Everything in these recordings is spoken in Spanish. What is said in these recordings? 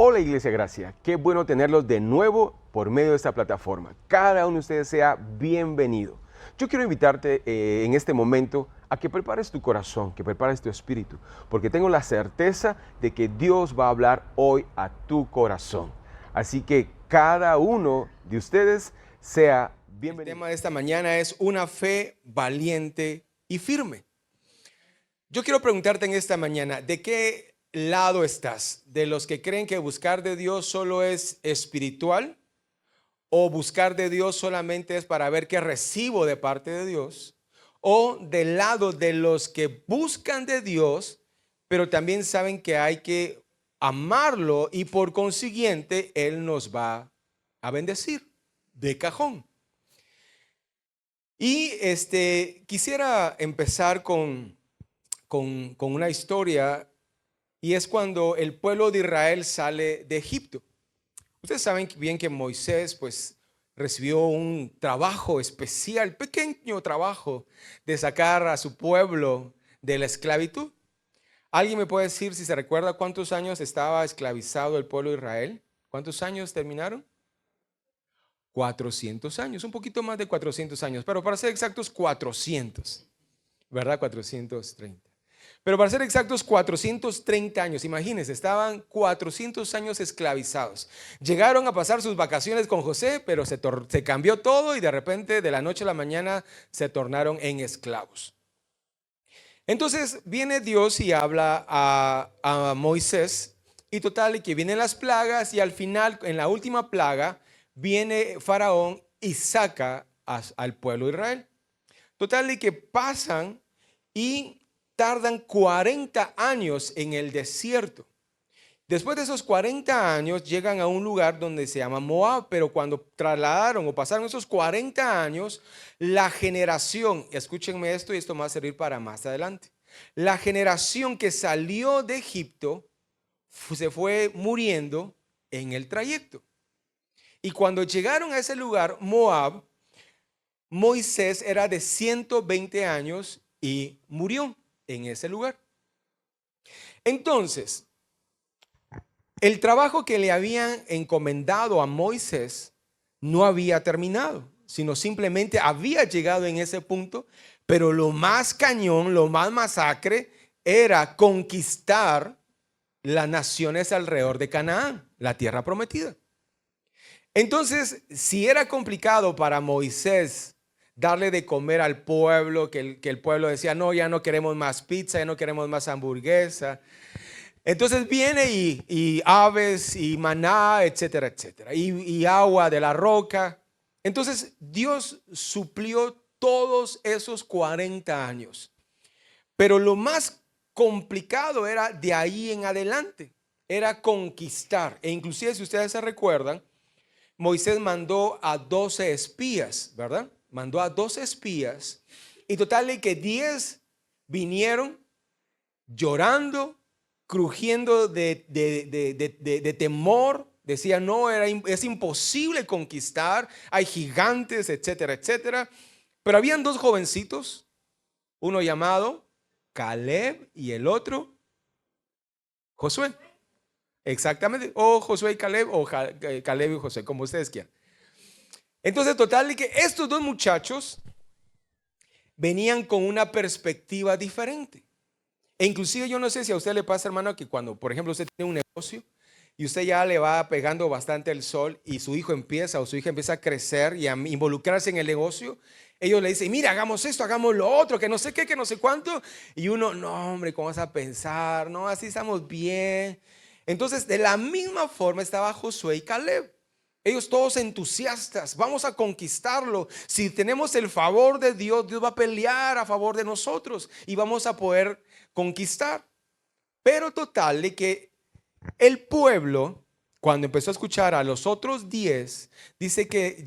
Hola Iglesia Gracia, qué bueno tenerlos de nuevo por medio de esta plataforma. Cada uno de ustedes sea bienvenido. Yo quiero invitarte en este momento a que prepares tu corazón, que prepares tu espíritu, porque tengo la certeza de que Dios va a hablar hoy a tu corazón. Así que cada uno de ustedes sea bienvenido. El tema de esta mañana es una fe valiente y firme. Yo quiero preguntarte en esta mañana, ¿de qué lado estás? ¿De los que creen que buscar de Dios solo es espiritual? ¿O buscar de Dios solamente es para ver qué recibo de parte de Dios? ¿O del lado de los que buscan de Dios, pero también saben que hay que amarlo y por consiguiente Él nos va a bendecir de cajón? Y quisiera empezar con una historia, y es cuando el pueblo de Israel sale de Egipto. Ustedes saben bien que Moisés pues recibió un trabajo especial, pequeño trabajo, de sacar a su pueblo de la esclavitud. ¿Alguien me puede decir si se recuerda cuántos años estaba esclavizado el pueblo de Israel? ¿Cuántos años terminaron? 400 años, un poquito más de 400 años, pero para ser exactos 400, ¿verdad? 430. Pero para ser exactos 430 años, imagínense, estaban 400 años esclavizados. Llegaron a pasar sus vacaciones con José, pero se cambió todo y de repente de la noche a la mañana se tornaron en esclavos. Entonces viene Dios y habla a Moisés, y total, y que vienen las plagas, y al final, en la última plaga, viene Faraón y saca al pueblo de Israel. Total, y que pasan y tardan 40 años en el desierto. Después de esos 40 años llegan a un lugar donde se llama Moab, pero cuando trasladaron o pasaron esos 40 años, la generación, escúchenme esto y esto me va a servir para más adelante, la generación que salió de Egipto se fue muriendo en el trayecto. Y cuando llegaron a ese lugar, Moab, Moisés era de 120 años y murió en ese lugar. Entonces, el trabajo que le habían encomendado a Moisés no había terminado, sino simplemente había llegado en ese punto, pero lo más cañón, lo más masacre era conquistar las naciones alrededor de Canaán, la tierra prometida. Entonces, si era complicado para Moisés darle de comer al pueblo, que el pueblo decía, no, ya no queremos más pizza, ya no queremos más hamburguesa. Entonces viene y aves y maná, etcétera, etcétera, y agua de la roca. Entonces Dios suplió todos esos 40 años. Pero lo más complicado era de ahí en adelante, era conquistar. E inclusive si ustedes se recuerdan, Moisés mandó a 12 espías, ¿verdad? Mandó a 12 espías, y total de que 10 vinieron llorando, crujiendo de temor. Decían, no, es imposible conquistar, hay gigantes, etcétera, etcétera. Pero habían dos jovencitos, uno llamado Caleb y el otro Josué. Exactamente, o Josué y Caleb, o Caleb y Josué, como ustedes quieran. Entonces, total, que estos dos muchachos venían con una perspectiva diferente. E inclusive yo no sé si a usted le pasa, hermano, que cuando, por ejemplo, usted tiene un negocio y usted ya le va pegando bastante el sol y su hijo empieza o su hija empieza a crecer y a involucrarse en el negocio, ellos le dicen, mira, hagamos esto, hagamos lo otro, que no sé qué, que no sé cuánto. Y uno, no, hombre, ¿cómo vas a pensar? No, así estamos bien. Entonces, de la misma forma estaba Josué y Caleb. Ellos todos entusiastas, vamos a conquistarlo. Si tenemos el favor de Dios, Dios va a pelear a favor de nosotros y vamos a poder conquistar. Pero total de que el pueblo, cuando empezó a escuchar a los otros 10, dice que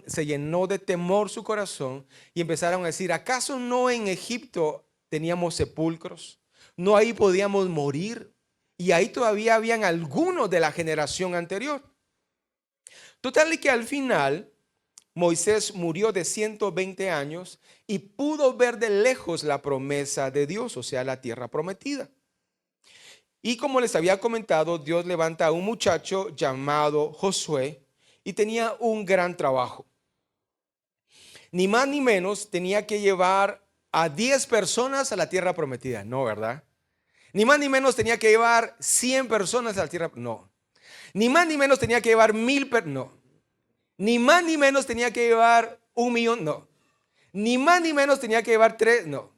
se llenó de temor su corazón y empezaron a decir, ¿acaso no en Egipto teníamos sepulcros? ¿No ahí podíamos morir? Y ahí todavía habían algunos de la generación anterior. Total y que al final Moisés murió de 120 años y pudo ver de lejos la promesa de Dios, o sea, la tierra prometida. Y como les había comentado, Dios levanta a un muchacho llamado Josué y tenía un gran trabajo. Ni más ni menos tenía que llevar a 10 personas a la tierra prometida. No, ¿verdad? Ni más ni menos tenía que llevar 100 personas a la tierra. No. Ni más ni menos tenía que llevar 1000 personas. No. Ni más ni menos tenía que llevar 1.000.000. No. Ni más ni menos tenía que llevar 3. No.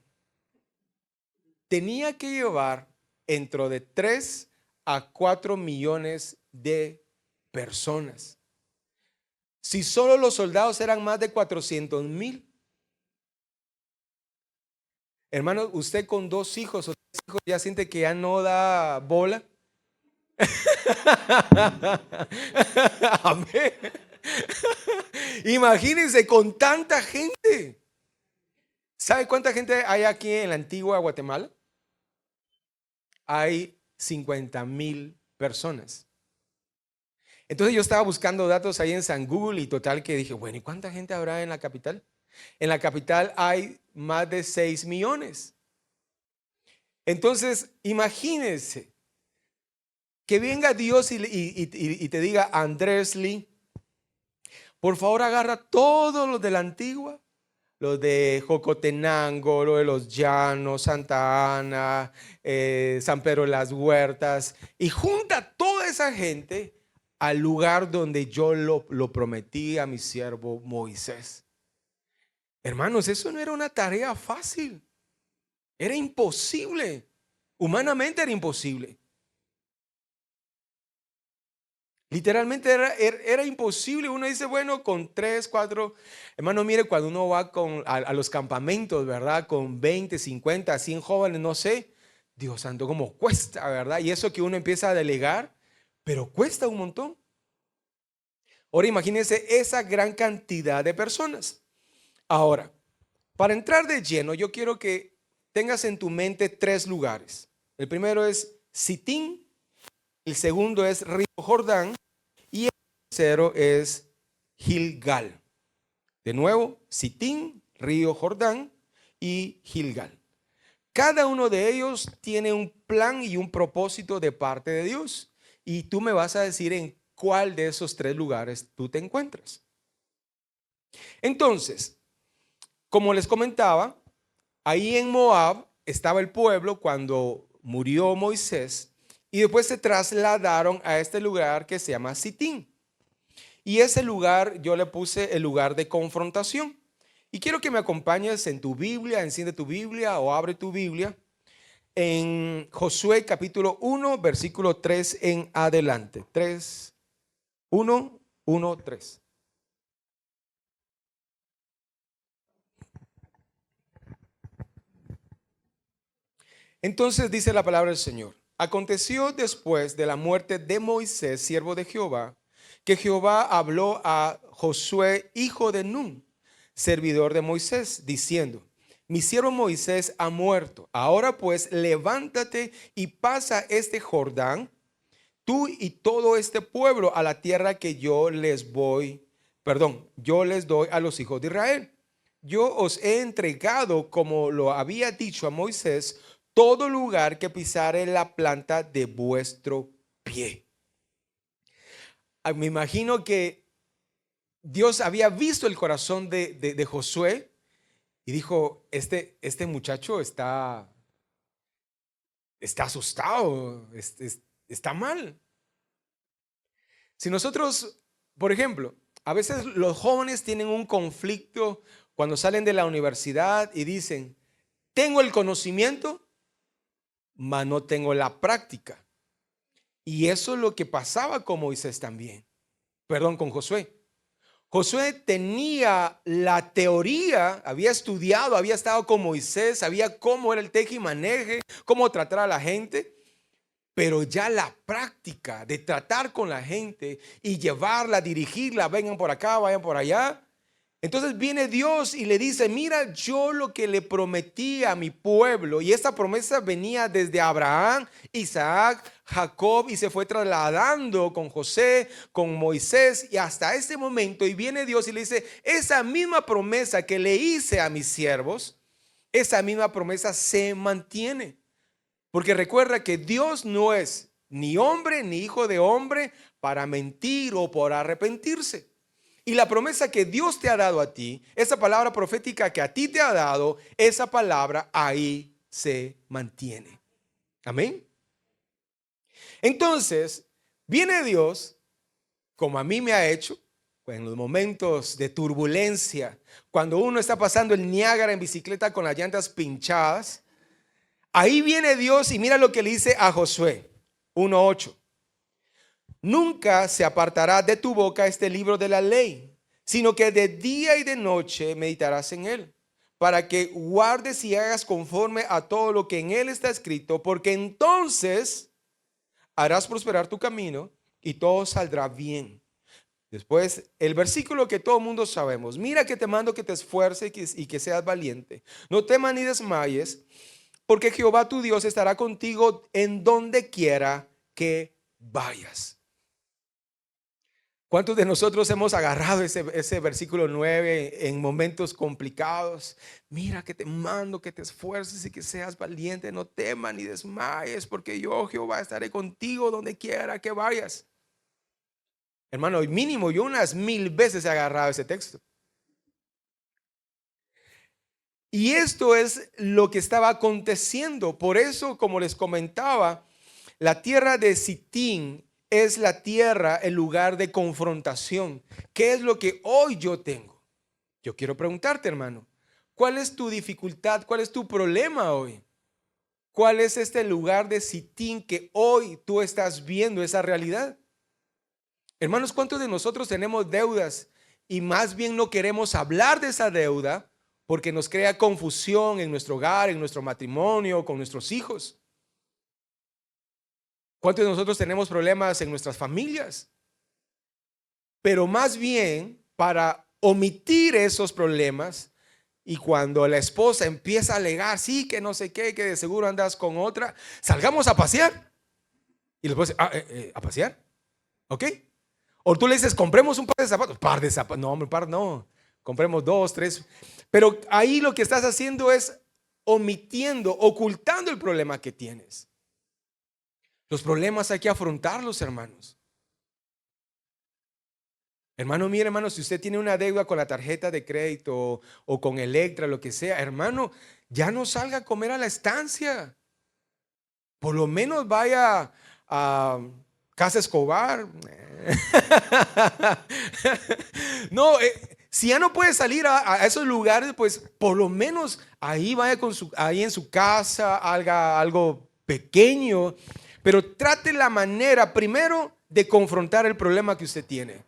Tenía que llevar entre de 3 a 4 millones de personas. Si solo los soldados eran más de 400,000. Hermano, usted con 2 hijos o 3 hijos ya siente que ya no da bola. Amén. Imagínense con tanta gente. ¿Sabe cuánta gente hay aquí en la antigua Guatemala? Hay 50,000 personas. Entonces yo estaba buscando datos ahí en San Google y total que dije, bueno, ¿y cuánta gente habrá en la capital? En la capital hay más de 6 millones. Entonces, imagínense que venga Dios y te diga, Andrés Lee, por favor agarra todos los de la antigua, los de Jocotenango, los de Los Llanos, Santa Ana, San Pedro de las Huertas, y junta toda esa gente al lugar donde yo lo prometí a mi siervo Moisés. Hermanos, eso no era una tarea fácil. Era imposible. Humanamente era imposible. Literalmente era imposible. Uno dice, bueno, con 3, 4. Hermano, mire, cuando uno va a los campamentos, ¿verdad? Con 20, 50, 100 jóvenes, no sé. Dios santo, cómo cuesta, ¿verdad? Y eso que uno empieza a delegar, pero cuesta un montón. Ahora imagínense esa gran cantidad de personas. Ahora, para entrar de lleno, yo quiero que tengas en tu mente 3 lugares. El primero es Sitín, el segundo es Río Jordán y el tercero es Gilgal. De nuevo, Sitín, Río Jordán y Gilgal. Cada uno de ellos tiene un plan y un propósito de parte de Dios. Y tú me vas a decir en cuál de esos 3 lugares tú te encuentras. Entonces, como les comentaba, ahí en Moab estaba el pueblo cuando murió Moisés y después se trasladaron a este lugar que se llama Sitín. Y ese lugar yo le puse el lugar de confrontación. Y quiero que me acompañes en tu Biblia, enciende tu Biblia o abre tu Biblia en Josué capítulo 1, versículo 3 en adelante. 3, 1, 1, 3. Entonces dice la palabra del Señor. Aconteció después de la muerte de Moisés, siervo de Jehová, que Jehová habló a Josué, hijo de Nun, servidor de Moisés, diciendo: mi siervo Moisés ha muerto. Ahora pues levántate y pasa este Jordán, tú y todo este pueblo, a la tierra que yo les doy a los hijos de Israel. Yo os he entregado, como lo había dicho a Moisés, todo lugar que pisare la planta de vuestro pie. Me imagino que Dios había visto el corazón de Josué y dijo, este muchacho está asustado, está mal. Si nosotros, por ejemplo, a veces los jóvenes tienen un conflicto cuando salen de la universidad y dicen, tengo el conocimiento, mas no tengo la práctica. Y eso es lo que pasaba con Moisés también. Perdón, con Josué. Josué tenía la teoría, había estudiado, había estado con Moisés, sabía cómo era el teje y maneje, cómo tratar a la gente, pero ya la práctica de tratar con la gente y llevarla, dirigirla, vengan por acá, vayan por allá. Entonces viene Dios y le dice, mira, yo lo que le prometí a mi pueblo, y esta promesa venía desde Abraham, Isaac, Jacob, y se fue trasladando con José, con Moisés, y hasta este momento, y viene Dios y le dice, esa misma promesa que le hice a mis siervos, esa misma promesa se mantiene. Porque recuerda que Dios no es ni hombre ni hijo de hombre para mentir o por arrepentirse. Y la promesa que Dios te ha dado a ti, esa palabra profética que a ti te ha dado, esa palabra ahí se mantiene. Amén. Entonces, viene Dios, como a mí me ha hecho, en los momentos de turbulencia, cuando uno está pasando el Niágara en bicicleta con las llantas pinchadas, ahí viene Dios y mira lo que le dice a Josué 1:8. Nunca se apartará de tu boca este libro de la ley, sino que de día y de noche meditarás en él, para que guardes y hagas conforme a todo lo que en él está escrito, porque entonces harás prosperar tu camino y todo saldrá bien. Después, el versículo que todo el mundo sabemos: mira que te mando que te esfuerces y que seas valiente. No temas ni desmayes, porque Jehová tu Dios estará contigo en donde quiera que vayas. ¿Cuántos de nosotros hemos agarrado ese versículo 9 en momentos complicados? Mira que te mando que te esfuerces y que seas valiente, no temas ni desmayes, porque yo, Jehová, estaré contigo donde quiera que vayas. Hermano, mínimo yo unas 1000 veces he agarrado ese texto. Y esto es lo que estaba aconteciendo. Por eso, como les comentaba, la tierra de Sitín es la tierra, el lugar de confrontación. ¿Qué es lo que hoy yo tengo? Yo quiero preguntarte, hermano, ¿cuál es tu dificultad? ¿Cuál es tu problema hoy? ¿Cuál es este lugar de Sitín que hoy tú estás viendo esa realidad? Hermanos, ¿cuántos de nosotros tenemos deudas y más bien no queremos hablar de esa deuda porque nos crea confusión en nuestro hogar, en nuestro matrimonio, con nuestros hijos? ¿Cuántos de nosotros tenemos problemas en nuestras familias? Pero más bien para omitir esos problemas, y cuando la esposa empieza a alegar, sí, que no sé qué, que de seguro andas con otra, salgamos a pasear. Y después, ¿a pasear? ¿Ok? O tú le dices, compremos un par de zapatos. No, hombre, par no. Compremos 2, 3. Pero ahí lo que estás haciendo es omitiendo, ocultando el problema que tienes. Los problemas hay que afrontarlos, hermanos. Hermano, mire, hermano, si usted tiene una deuda con la tarjeta de crédito o con Electra, lo que sea, hermano, ya no salga a comer a la estancia. Por lo menos vaya a Casa Escobar. No, si ya no puede salir a esos lugares, pues por lo menos ahí vaya ahí en su casa, haga algo pequeño, pero trate la manera primero de confrontar el problema que usted tiene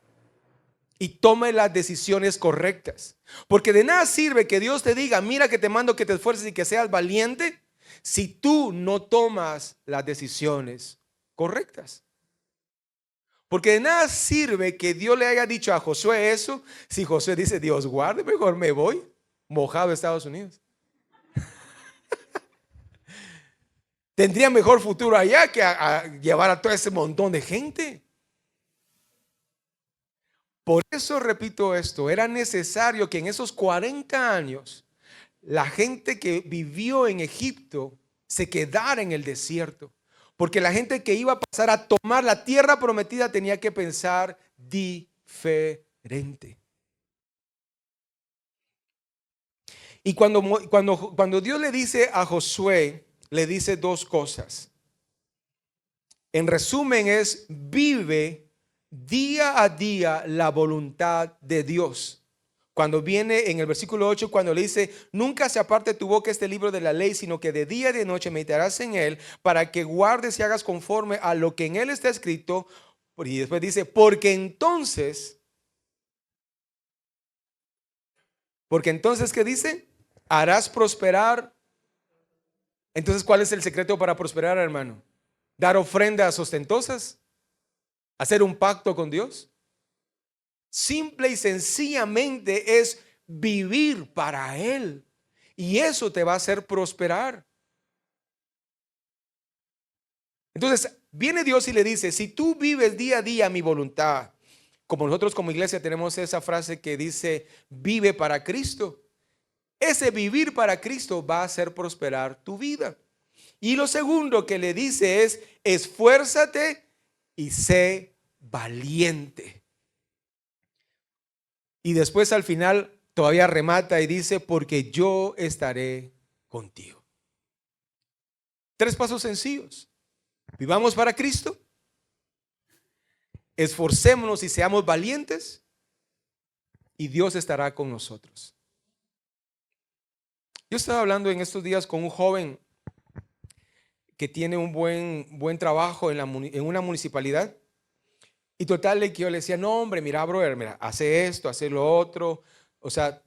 y tome las decisiones correctas. Porque de nada sirve que Dios te diga, mira que te mando que te esfuerces y que seas valiente, si tú no tomas las decisiones correctas. Porque de nada sirve que Dios le haya dicho a Josué eso, si Josué dice, Dios guarde, mejor me voy mojado a Estados Unidos. Tendría mejor futuro allá que a llevar a todo ese montón de gente. Por eso repito esto, era necesario que en esos 40 años la gente que vivió en Egipto se quedara en el desierto. Porque la gente que iba a pasar a tomar la tierra prometida tenía que pensar diferente. Y cuando Dios le dice a Josué, le dice dos cosas. En resumen es, vive día a día la voluntad de Dios. Cuando viene en el versículo 8, cuando le dice, nunca se aparte de tu boca este libro de la ley, sino que de día y de noche meditarás en él, para que guardes y hagas conforme a lo que en él está escrito. Y después dice, porque entonces, ¿qué dice? Harás prosperar. Entonces, ¿cuál es el secreto para prosperar, hermano? Dar ofrendas ostentosas, hacer un pacto con Dios. Simple y sencillamente es vivir para Él. Y eso te va a hacer prosperar. Entonces, viene Dios y le dice, si tú vives día a día mi voluntad, como nosotros como iglesia tenemos esa frase que dice, vive para Cristo. Ese vivir para Cristo va a hacer prosperar tu vida. Y lo segundo que le dice es, esfuérzate y sé valiente. Y después al final todavía remata y dice, porque yo estaré contigo. 3 pasos sencillos. Vivamos para Cristo. Esforcémonos y seamos valientes. Y Dios estará con nosotros. Yo estaba hablando en estos días con un joven que tiene un buen trabajo en una municipalidad. Y total, que yo le decía, no hombre, mira brother, mira, hace esto, hace lo otro. O sea,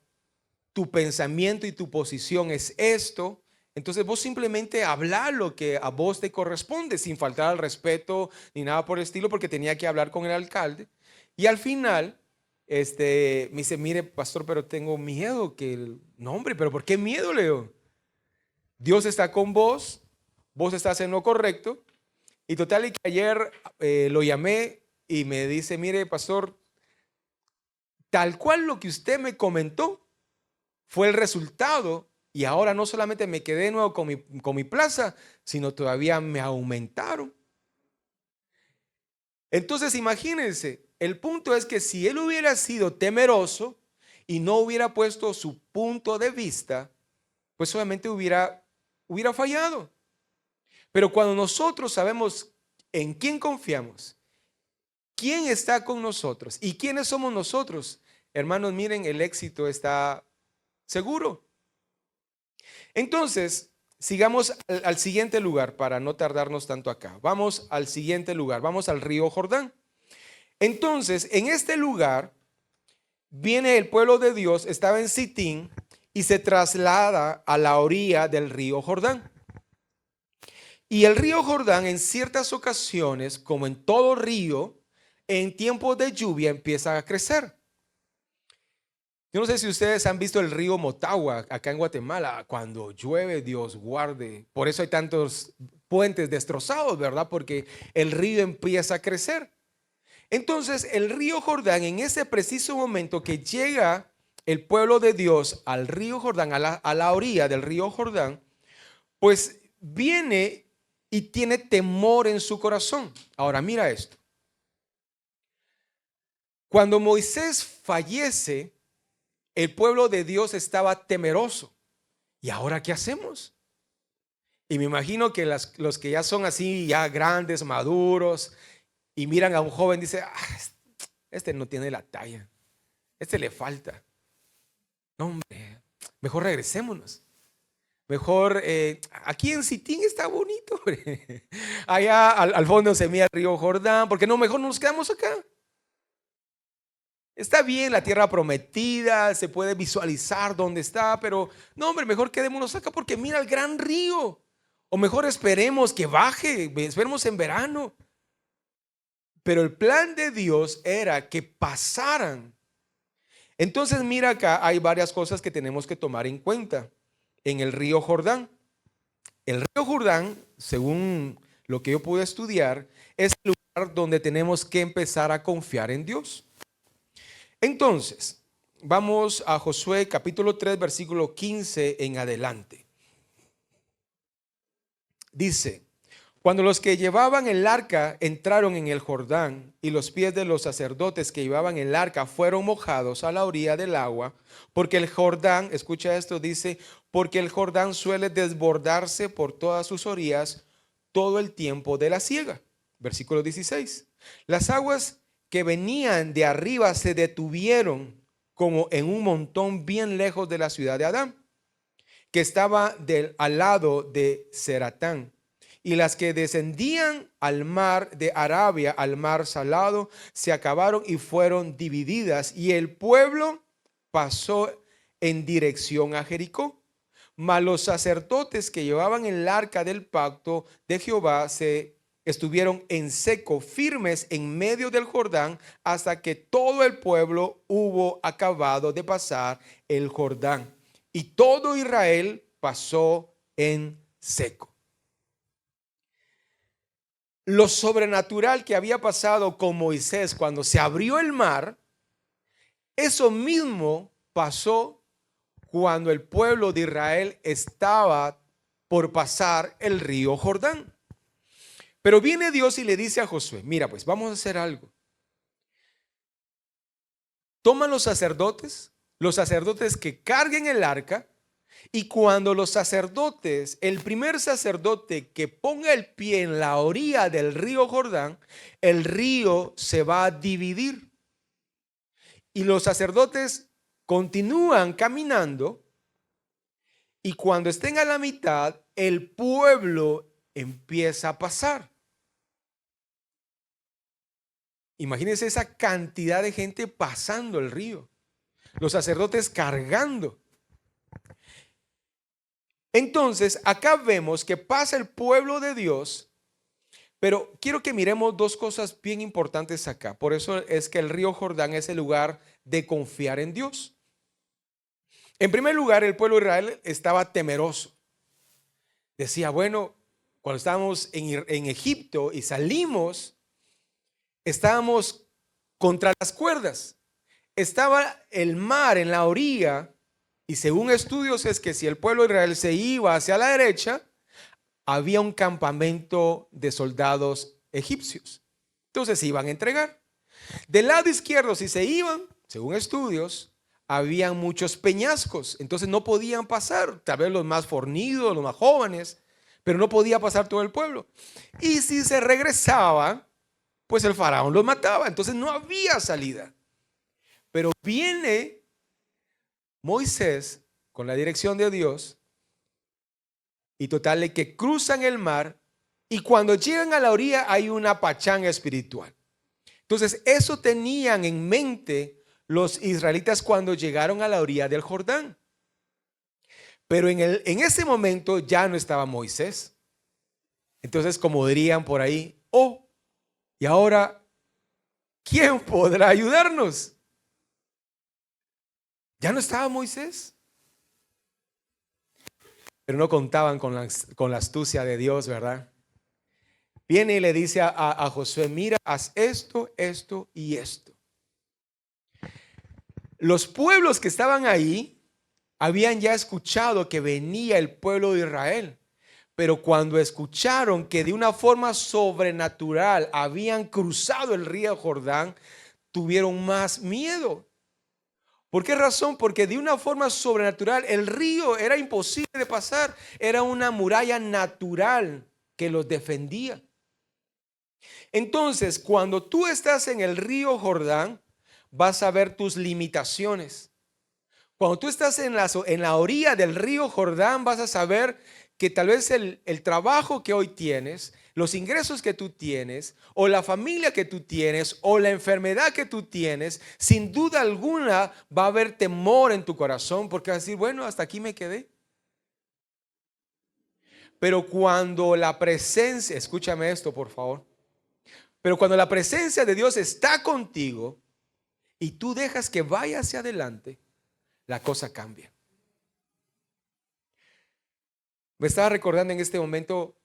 tu pensamiento y tu posición es esto. Entonces vos simplemente hablar lo que a vos te corresponde, sin faltar al respeto ni nada por el estilo, porque tenía que hablar con el alcalde. Y al final, me dice, mire pastor, pero tengo miedo no hombre, pero ¿por qué miedo, Leo? Dios está con vos, vos estás en lo correcto. Y total, y que ayer lo llamé y me dice, mire pastor, tal cual lo que usted me comentó fue el resultado. Y ahora no solamente me quedé de nuevo con mi plaza, sino todavía me aumentaron. Entonces imagínense, el punto es que si él hubiera sido temeroso y no hubiera puesto su punto de vista, pues obviamente hubiera fallado. Pero cuando nosotros sabemos en quién confiamos, quién está con nosotros y quiénes somos nosotros, hermanos, miren, el éxito está seguro. Entonces, sigamos al siguiente lugar para no tardarnos tanto acá. Vamos al siguiente lugar, vamos al río Jordán. Entonces, en este lugar viene el pueblo de Dios, estaba en Sitín y se traslada a la orilla del río Jordán. Y el río Jordán en ciertas ocasiones, como en todo río, en tiempos de lluvia empieza a crecer. Yo no sé si ustedes han visto el río Motagua acá en Guatemala. Cuando llueve, Dios guarde. Por eso hay tantos puentes destrozados, ¿verdad? Porque el río empieza a crecer. Entonces, el río Jordán, en ese preciso momento que llega el pueblo de Dios al río Jordán, a la orilla del río Jordán, pues viene y tiene temor en su corazón. Ahora, mira esto. Cuando Moisés fallece, el pueblo de Dios estaba temeroso. ¿Y ahora qué hacemos? Y me imagino que los que ya son así, ya grandes, maduros, y miran a un joven, dice, este no tiene la talla, este le falta. No, hombre, mejor regresémonos. Mejor, aquí en Sitín está bonito, hombre. Allá al fondo se mira el río Jordán, porque no, mejor nos quedamos acá. Está bien la tierra prometida, se puede visualizar dónde está, pero no, hombre, mejor quedémonos acá porque mira el gran río. O mejor esperemos que baje, esperemos en verano. Pero el plan de Dios era que pasaran. Entonces mira acá, hay varias cosas que tenemos que tomar en cuenta en el río Jordán. El río Jordán, según lo que yo pude estudiar, es el lugar donde tenemos que empezar a confiar en Dios. Entonces, vamos a Josué capítulo 3, versículo 15 en adelante. Dice, cuando los que llevaban el arca entraron en el Jordán y los pies de los sacerdotes que llevaban el arca fueron mojados a la orilla del agua, porque el Jordán, escucha esto, dice, porque el Jordán suele desbordarse por todas sus orillas todo el tiempo de la siega. Versículo 16. Las aguas que venían de arriba se detuvieron como en un montón bien lejos de la ciudad de Adán, que estaba al lado de Zeratán. Y las que descendían al mar de Arabia, al mar salado, se acabaron y fueron divididas. Y el pueblo pasó en dirección a Jericó. Mas los sacerdotes que llevaban el arca del pacto de Jehová estuvieron en seco, firmes en medio del Jordán, hasta que todo el pueblo hubo acabado de pasar el Jordán. Y todo Israel pasó en seco. Lo sobrenatural que había pasado con Moisés cuando se abrió el mar, eso mismo pasó cuando el pueblo de Israel estaba por pasar el río Jordán. Pero viene Dios y le dice a Josué, mira, pues vamos a hacer algo. Toma los sacerdotes que carguen el arca, y cuando los sacerdotes, el primer sacerdote que ponga el pie en la orilla del río Jordán, el río se va a dividir. Y los sacerdotes continúan caminando, y cuando estén a la mitad, el pueblo empieza a pasar. Imagínense esa cantidad de gente pasando el río, los sacerdotes cargando. Entonces, acá vemos que pasa el pueblo de Dios, pero quiero que miremos dos cosas bien importantes acá. Por eso es que el río Jordán es el lugar de confiar en Dios. En primer lugar, el pueblo de Israel estaba temeroso. Decía, bueno, cuando estábamos en Egipto y salimos, estábamos contra las cuerdas. Estaba el mar en la orilla, y según estudios es que si el pueblo de Israel se iba hacia la derecha, había un campamento de soldados egipcios. Entonces se iban a entregar. Del lado izquierdo, si se iban, según estudios, habían muchos peñascos. Entonces no podían pasar, tal vez los más fornidos, los más jóvenes, pero no podía pasar todo el pueblo. Y si se regresaba, pues el faraón los mataba. Entonces no había salida. Pero viene Moisés con la dirección de Dios, y total de que cruzan el mar, y cuando llegan a la orilla hay una pachanga espiritual. Entonces eso tenían en mente los israelitas cuando llegaron a la orilla del Jordán. Pero en ese momento ya no estaba Moisés. Entonces, como dirían por ahí, oh, y ahora, ¿quién podrá ayudarnos? Ya no estaba Moisés. Pero no contaban con la astucia de Dios, ¿verdad? Viene y le dice a Josué, mira, haz esto, esto y esto. Los pueblos que estaban ahí habían ya escuchado que venía el pueblo de Israel. Pero cuando escucharon que de una forma sobrenatural habían cruzado el río Jordán, tuvieron más miedo. ¿Por qué razón? Porque de una forma sobrenatural el río era imposible de pasar. Era una muralla natural que los defendía. Entonces, cuando tú estás en el río Jordán, vas a ver tus limitaciones. Cuando tú estás en la orilla del río Jordán, vas a saber que tal vez el trabajo que hoy tienes, los ingresos que tú tienes, o la familia que tú tienes, o la enfermedad que tú tienes, sin duda alguna va a haber temor en tu corazón, porque vas a decir, bueno, hasta aquí me quedé. Pero cuando la presencia, escúchame esto por favor, pero cuando la presencia de Dios está contigo y tú dejas que vaya hacia adelante, la cosa cambia. Me estaba recordando en este momento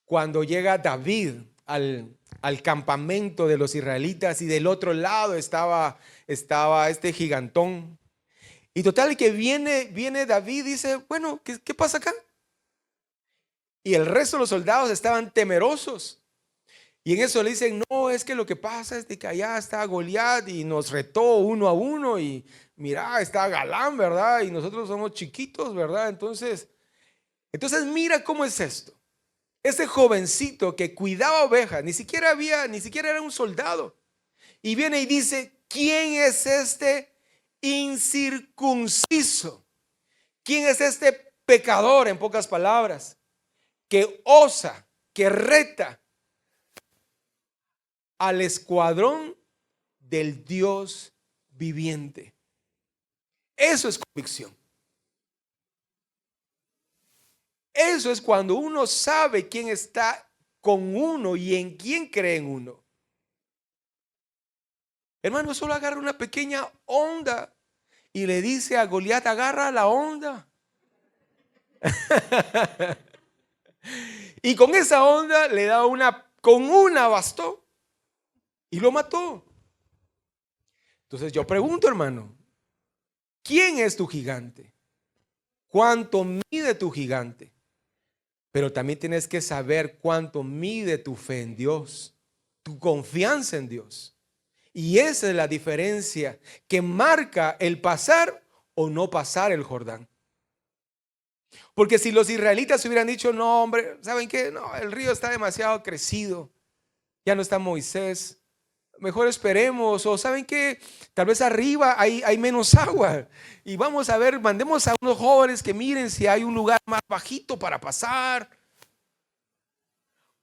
cuando llega David al campamento de los israelitas, y del otro lado estaba este gigantón. Y total que viene David y dice, bueno, ¿qué pasa acá? Y el resto de los soldados estaban temerosos. Y en eso le dicen, no, es que lo que pasa es de que allá está Goliat y nos retó 1-1, y mira, está Galán, ¿verdad? Y nosotros somos chiquitos, ¿verdad? Entonces mira cómo es esto. Ese jovencito que cuidaba ovejas, ni siquiera era un soldado. Y viene y dice, ¿quién es este incircunciso? ¿Quién es este pecador, en pocas palabras, que osa, que reta al escuadrón del Dios viviente? Eso es convicción. Eso es cuando uno sabe quién está con uno y en quién cree en uno. Hermano, solo agarra una pequeña onda y le dice a Goliat, agarra la onda. Y con esa onda le da con una bastó y lo mató. Entonces yo pregunto, hermano, ¿quién es tu gigante? cuánto mide tu gigante, pero también tienes que saber cuánto mide tu fe en Dios, tu confianza en Dios. Y esa es la diferencia que marca el pasar o no pasar el Jordán. Porque si los israelitas hubieran dicho, no, hombre, ¿saben qué? No, el río está demasiado crecido, ya no está Moisés, mejor esperemos. O ¿saben qué? Tal vez arriba hay menos agua y vamos a ver, mandemos a unos jóvenes que miren si hay un lugar más bajito para pasar.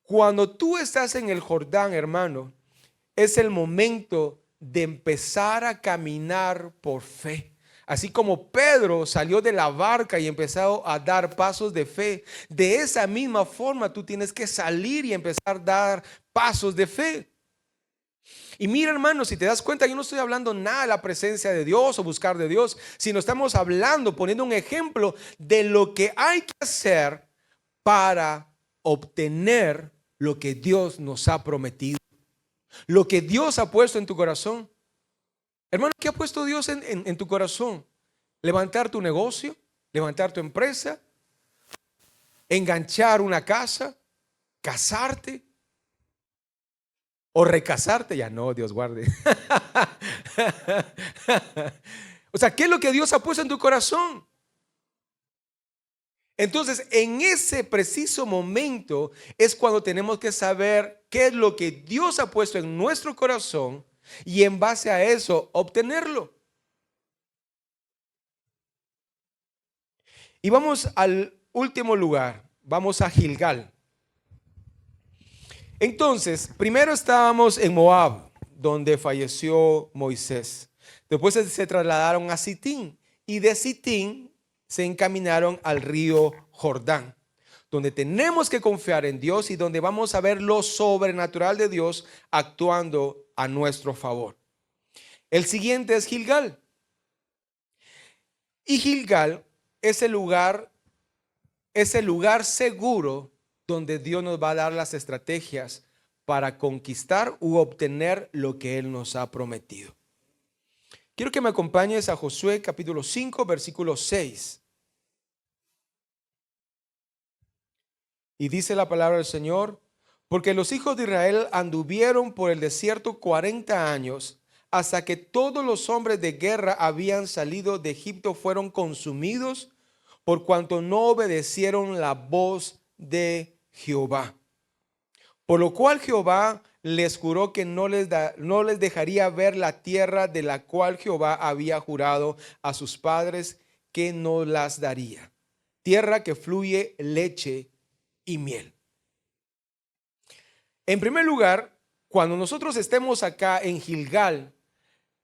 Cuando tú estás en el Jordán, hermano, es el momento de empezar a caminar por fe. Así como Pedro salió de la barca y empezó a dar pasos de fe, de esa misma forma tú tienes que salir y empezar a dar pasos de fe. Y mira, hermano, si te das cuenta, yo no estoy hablando nada de la presencia de Dios o buscar de Dios, sino estamos hablando, poniendo un ejemplo de lo que hay que hacer para obtener lo que Dios nos ha prometido, lo que Dios ha puesto en tu corazón. Hermano, ¿qué ha puesto Dios en tu corazón? Levantar tu negocio, levantar tu empresa, enganchar una casa, casarte o recasarte. Ya no, Dios guarde. O sea, ¿qué es lo que Dios ha puesto en tu corazón? Entonces, en ese preciso momento es cuando tenemos que saber qué es lo que Dios ha puesto en nuestro corazón y en base a eso obtenerlo. Y vamos al último lugar, vamos a Gilgal. Entonces, primero estábamos en Moab, donde falleció Moisés. Después se trasladaron a Sitín y de Sitín se encaminaron al río Jordán, donde tenemos que confiar en Dios y donde vamos a ver lo sobrenatural de Dios actuando a nuestro favor. El siguiente es Gilgal. Y Gilgal es el lugar seguro donde Dios nos va a dar las estrategias para conquistar u obtener lo que Él nos ha prometido. Quiero que me acompañes a Josué capítulo 5, versículo 6. Y dice la palabra del Señor: porque los hijos de Israel anduvieron por el desierto 40 años, hasta que todos los hombres de guerra habían salido de Egipto fueron consumidos, por cuanto no obedecieron la voz de Jehová. Por lo cual Jehová les juró que no les dejaría ver la tierra de la cual Jehová había jurado a sus padres que no las daría, tierra que fluye leche y miel. En primer lugar, cuando nosotros estemos acá en Gilgal,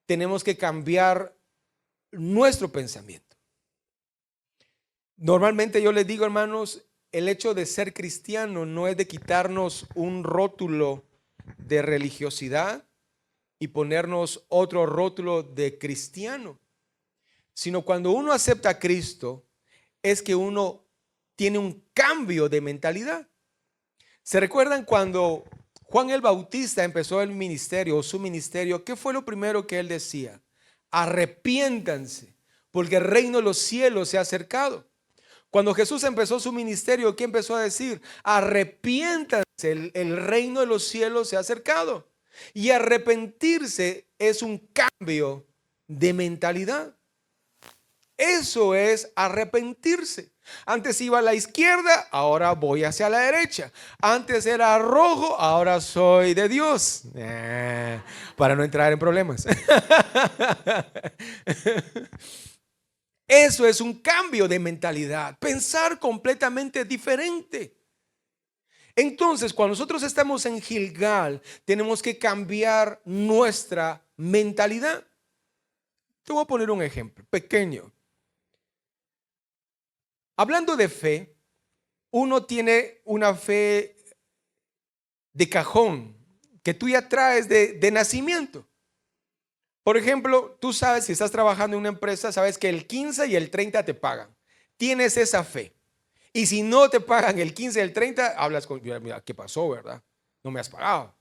tenemos que cambiar nuestro pensamiento. Normalmente yo les digo, hermanos, el hecho de ser cristiano no es de quitarnos un rótulo de religiosidad y ponernos otro rótulo de cristiano, sino cuando uno acepta a Cristo es que uno tiene un cambio de mentalidad. ¿Se recuerdan cuando Juan el Bautista empezó el ministerio o su ministerio? ¿Qué fue lo primero que él decía? Arrepiéntanse, porque el reino de los cielos se ha acercado. Cuando Jesús empezó su ministerio, ¿qué empezó a decir? Arrepiéntanse, el reino de los cielos se ha acercado. Y arrepentirse es un cambio de mentalidad. Eso es arrepentirse. Antes iba a la izquierda, ahora voy hacia la derecha. Antes era rojo, ahora soy de Dios. Para no entrar en problemas. Eso es un cambio de mentalidad, pensar completamente diferente. Entonces, cuando nosotros estamos en Gilgal, tenemos que cambiar nuestra mentalidad. Te voy a poner un ejemplo pequeño. Hablando de fe, uno tiene una fe de cajón que tú ya traes de nacimiento. Por ejemplo, tú sabes, si estás trabajando en una empresa, sabes que el 15 y el 30 te pagan. Tienes esa fe. Y si no te pagan el 15 y el 30, hablas con, mira, ¿qué pasó, verdad? No me has pagado.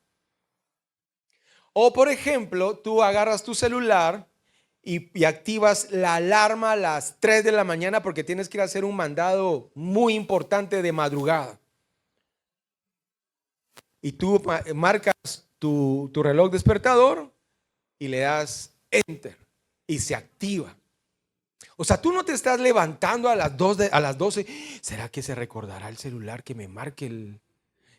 O por ejemplo, tú agarras tu celular y activas la alarma a las 3 de la mañana porque tienes que ir a hacer un mandado muy importante de madrugada. Y tú marcas tu reloj despertador y le das enter y se activa. O sea, tú no te estás levantando a las 12. ¿Será que se recordará el celular que me marque el...?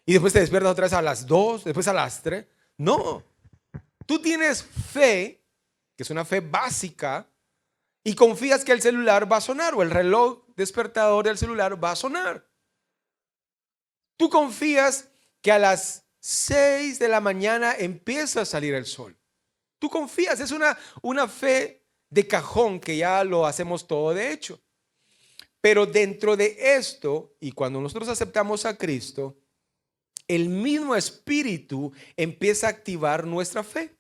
Y después te despiertas otra vez a las 2, después a las 3. No, tú tienes fe, que es una fe básica, y confías que el celular va a sonar o el reloj despertador del celular va a sonar. Tú confías que a las 6 de la mañana empieza a salir el sol. Tú confías, es una fe de cajón que ya lo hacemos todo de hecho. Pero dentro de esto, y cuando nosotros aceptamos a Cristo, el mismo Espíritu empieza a activar nuestra fe.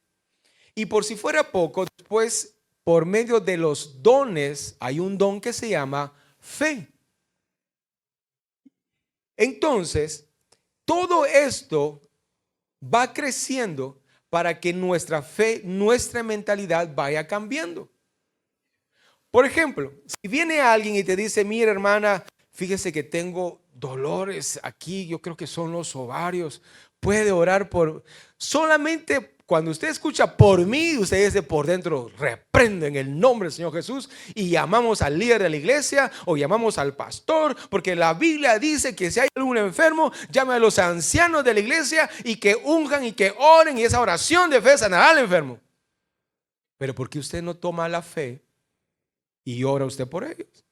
Y por si fuera poco, después, por medio de los dones, hay un don que se llama fe. Entonces, todo esto va creciendo para que nuestra fe, nuestra mentalidad vaya cambiando. Por ejemplo, si viene alguien y te dice, mira hermana, fíjese que tengo dolores aquí, yo creo que son los ovarios, puede orar por... Solamente cuando usted escucha por mí, ustedes de por dentro reprenden el nombre del Señor Jesús y llamamos al líder de la iglesia o llamamos al pastor, porque la Biblia dice que si hay algún enfermo, llame a los ancianos de la iglesia y que unjan y que oren, y esa oración de fe sanará al enfermo. Pero ¿por qué usted no toma la fe y ora usted por ellos?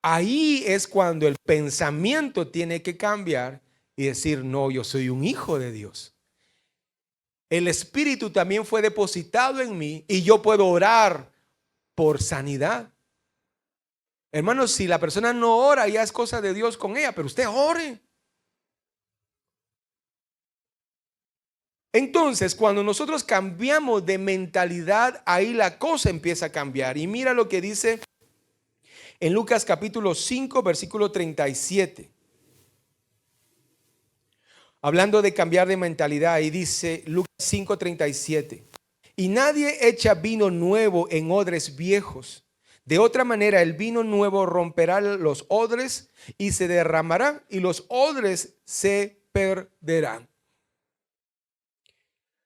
Ahí es cuando el pensamiento tiene que cambiar y decir, no, yo soy un hijo de Dios. El Espíritu también fue depositado en mí y yo puedo orar por sanidad. Hermanos, si la persona no ora, ya es cosa de Dios con ella, pero usted ore. Entonces, cuando nosotros cambiamos de mentalidad, ahí la cosa empieza a cambiar. Y mira lo que dice en Lucas capítulo 5, versículo 37. Hablando de cambiar de mentalidad, ahí dice Lucas 5, 37. Y nadie echa vino nuevo en odres viejos. De otra manera, el vino nuevo romperá los odres y se derramará, y los odres se perderán.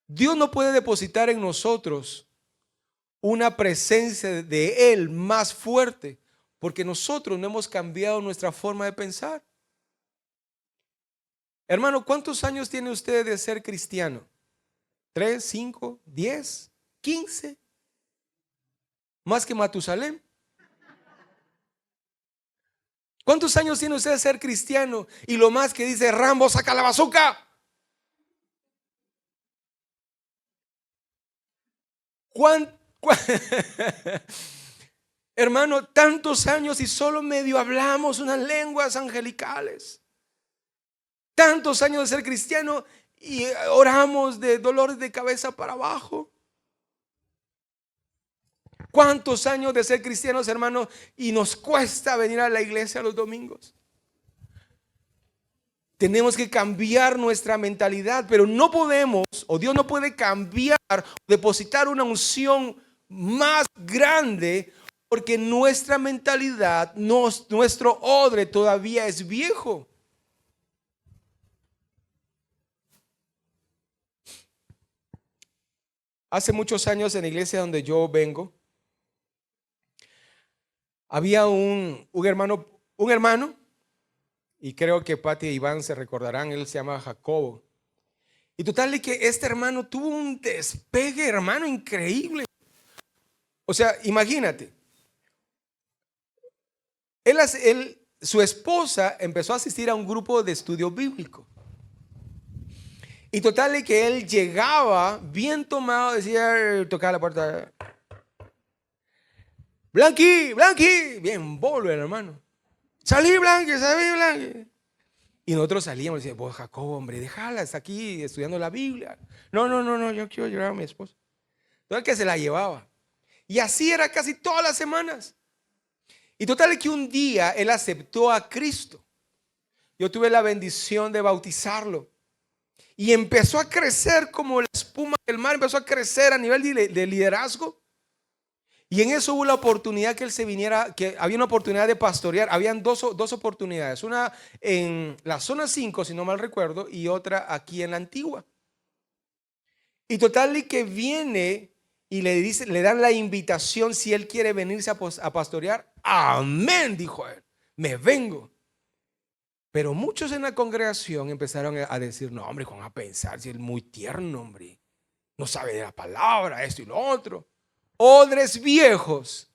Dios no puede depositar en nosotros una presencia de Él más fuerte porque nosotros no hemos cambiado nuestra forma de pensar. Hermano, ¿cuántos años tiene usted de ser cristiano? ¿3, 5, 10, 15? ¿Más que Matusalén? ¿Cuántos años tiene usted de ser cristiano? Y lo más que dice, Rambo, saca la bazooka. Hermano, tantos años y solo medio hablamos unas lenguas angelicales. Tantos años de ser cristiano y oramos de dolores de cabeza para abajo. ¿Cuántos años de ser cristianos, hermano? Y nos cuesta venir a la iglesia los domingos. Tenemos que cambiar nuestra mentalidad, pero no podemos, o Dios no puede cambiar, depositar una unción más grande, porque nuestra mentalidad, nuestro odre todavía es viejo. Hace muchos años en la iglesia donde yo vengo, había un hermano, y creo que Pati e Iván se recordarán, él se llama Jacobo. Y total de que este hermano tuvo un despegue, hermano, increíble. O sea, imagínate. Su esposa empezó a asistir a un grupo de estudio bíblico. Y total de que él llegaba bien tomado, decía, tocaba la puerta. Blanqui, Blanqui, bien bolo el hermano. Salí Blanqui. Y nosotros salíamos y decíamos, vos Jacobo, hombre, déjala, está aquí estudiando la Biblia. No, yo quiero llevar a mi esposa. Total que se la llevaba. Y así era casi todas las semanas. Y total que un día él aceptó a Cristo. Yo tuve la bendición de bautizarlo. Y empezó a crecer como la espuma espuma del mar empezó a crecer a nivel de liderazgo. Y en eso hubo la oportunidad que él se viniera, que había una oportunidad de pastorear. Habían dos oportunidades, una en la zona 5, si no mal recuerdo, y otra aquí en la Antigua. Y total y que viene y le dan la invitación si él quiere venirse a pastorear. Amén, dijo él, me vengo. Pero muchos en la congregación empezaron a decir, no, hombre, Juan, a pensar si él es muy tierno, hombre, no sabe de la palabra, esto y lo otro. Odres viejos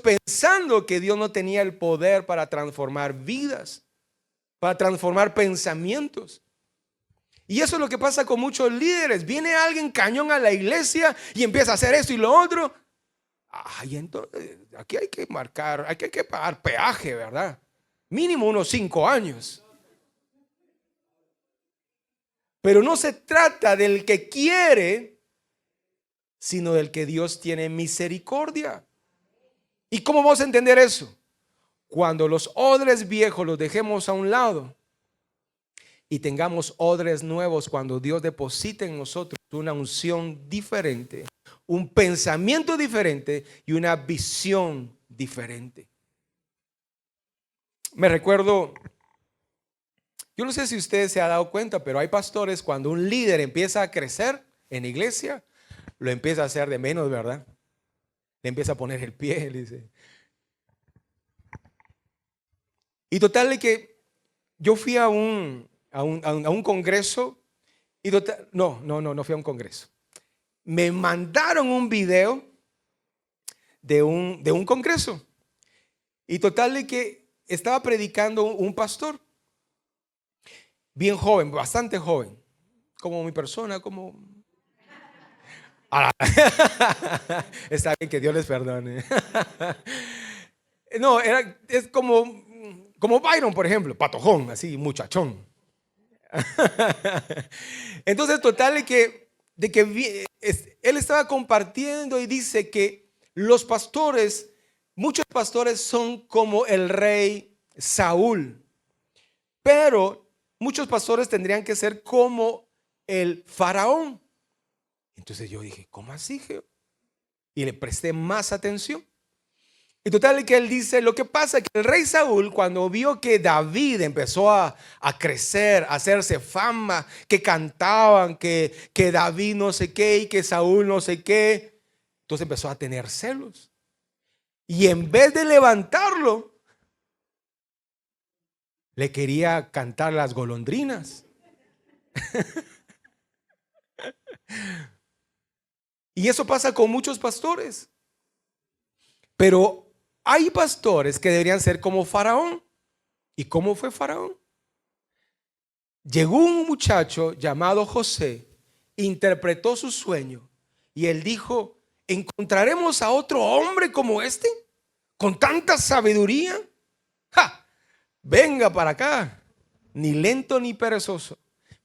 pensando que Dios no tenía el poder para transformar vidas, para transformar pensamientos. Y eso es lo que pasa con muchos líderes. Viene alguien cañón a la iglesia y empieza a hacer esto y lo otro. Ay, entonces aquí hay que marcar, hay que pagar peaje, ¿verdad? Mínimo unos 5 años. Pero no se trata del que quiere, sino del que Dios tiene misericordia. ¿Y cómo vamos a entender eso? Cuando los odres viejos los dejemos a un lado y tengamos odres nuevos, cuando Dios deposite en nosotros una unción diferente, un pensamiento diferente y una visión diferente. Me recuerdo, yo no sé si usted se ha dado cuenta, pero hay pastores, cuando un líder empieza a crecer en la iglesia, lo empieza a hacer de menos, ¿verdad? Le empieza a poner el pie, le dice. Y total de que yo fui a un congreso y total, no fui a un congreso. Me mandaron un video de un congreso y total de que estaba predicando un pastor bien joven, bastante joven, como mi persona, como está bien, que Dios les perdone. No, es como Byron, por ejemplo, patojón, así, muchachón. Entonces, total de que él estaba compartiendo y dice que los pastores, muchos pastores son como el rey Saúl, pero muchos pastores tendrían que ser como el faraón. Entonces yo dije, ¿cómo así, Geo? Y le presté más atención. Y total que él dice, lo que pasa es que el rey Saúl, cuando vio que David empezó a crecer, a hacerse fama, que cantaban, que David no sé qué y que Saúl no sé qué, entonces empezó a tener celos. Y en vez de levantarlo, le quería cantar las golondrinas. Y eso pasa con muchos pastores. Pero hay pastores que deberían ser como Faraón. ¿Y cómo fue Faraón? Llegó un muchacho llamado José, interpretó su sueño y él dijo, ¿encontraremos a otro hombre como este? Con tanta sabiduría. ¡Ja! Venga para acá, ni lento ni perezoso.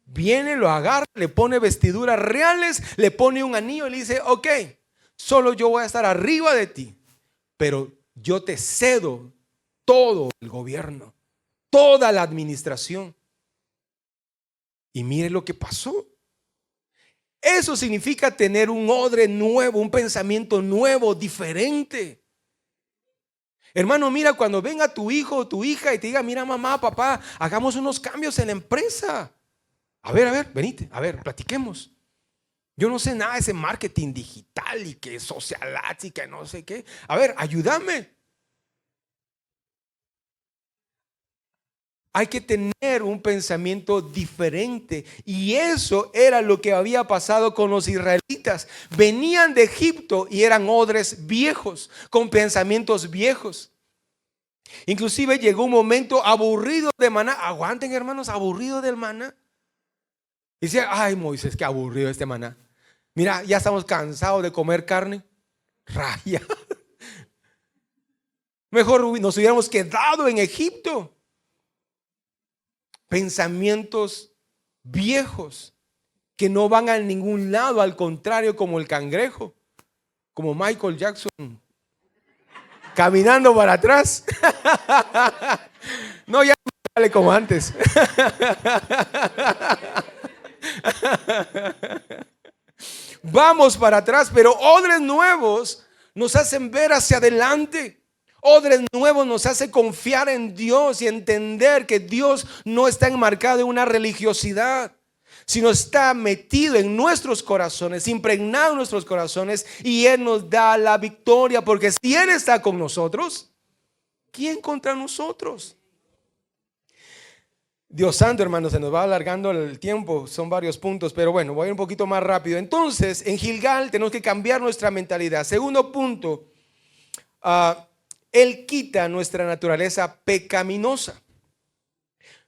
Viene, lo agarra, le pone vestiduras reales, le pone un anillo y le dice, ok, solo yo voy a estar arriba de ti, pero yo te cedo todo el gobierno, toda la administración. Y mire lo que pasó. Eso significa tener un odre nuevo, un pensamiento nuevo, diferente. Hermano, mira, cuando venga tu hijo o tu hija y te diga, mira mamá, papá, hagamos unos cambios en la empresa. A ver, venite, a ver, platiquemos. Yo no sé nada de ese marketing digital y que social ads y que no sé qué. A ver, ayúdame. Hay que tener un pensamiento diferente. Y eso era lo que había pasado con los israelitas. Venían de Egipto y eran odres viejos, con pensamientos viejos. Inclusive llegó un momento aburrido de maná. Aguanten, hermanos, aburrido del maná. Y decía, ay Moisés, qué aburrido este maná. Mira, ya estamos cansados de comer carne. Raya. Mejor nos hubiéramos quedado en Egipto. Pensamientos viejos que no van a ningún lado, al contrario, como el cangrejo, como Michael Jackson, caminando para atrás. No, ya no sale como antes. Vamos para atrás, pero odres nuevos nos hacen ver hacia adelante. Odres nuevos nos hace confiar en Dios y entender que Dios no está enmarcado en una religiosidad, sino está metido en nuestros corazones, impregnado en nuestros corazones, y Él nos da la victoria, porque si Él está con nosotros, ¿quién contra nosotros? Dios santo, hermano, se nos va alargando el tiempo, son varios puntos, pero bueno, voy a ir un poquito más rápido. Entonces, en Gilgal tenemos que cambiar nuestra mentalidad. Segundo punto, Él quita nuestra naturaleza pecaminosa.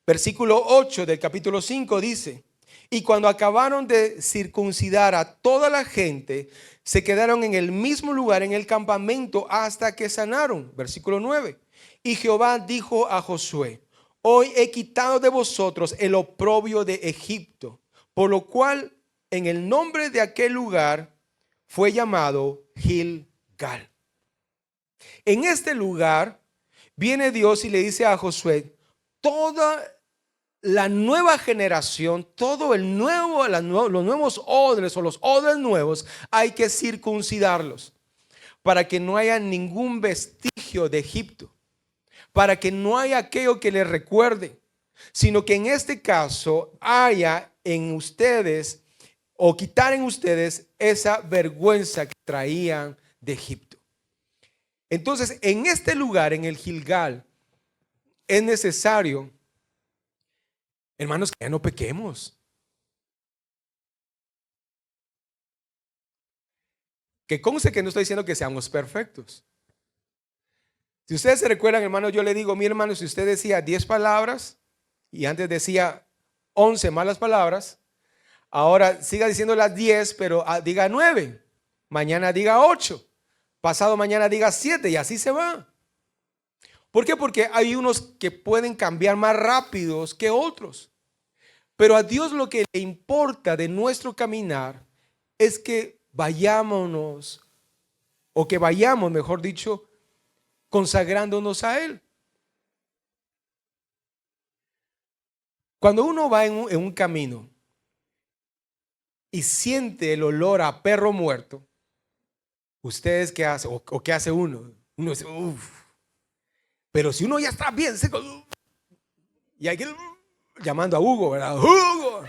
Versículo 8 del capítulo 5 dice: y cuando acabaron de circuncidar a toda la gente, se quedaron en el mismo lugar en el campamento hasta que sanaron. Versículo 9. Y Jehová dijo a Josué: hoy he quitado de vosotros el oprobio de Egipto, por lo cual en el nombre de aquel lugar fue llamado Gilgal. En este lugar viene Dios y le dice a Josué: toda la nueva generación, todo el nuevo, los nuevos odres o los odres nuevos, hay que circuncidarlos para que no haya ningún vestigio de Egipto, para que no haya aquello que les recuerde, sino que en este caso haya en ustedes, o quitar en ustedes esa vergüenza que traían de Egipto. Entonces, en este lugar, en el Gilgal, es necesario, hermanos, que ya no pequemos. Que conste que no estoy diciendo que seamos perfectos. Si ustedes se recuerdan, hermanos, yo le digo: mi hermano, si usted decía 10 palabras y antes decía 11 malas palabras, ahora siga diciendo las 10, pero diga 9, mañana diga 8, pasado mañana diga 7, y así se va. ¿Por qué? Porque hay unos que pueden cambiar más rápidos que otros. Pero a Dios lo que le importa de nuestro caminar es que vayámonos, o que vayamos, mejor dicho, consagrándonos a Él. Cuando uno va en un camino y siente el olor a perro muerto, ¿ustedes qué hacen? ¿O qué hace uno? Uno dice: uff. Pero si uno ya está bien seco, y hay que llamando a Hugo, ¿verdad? ¡Hugo!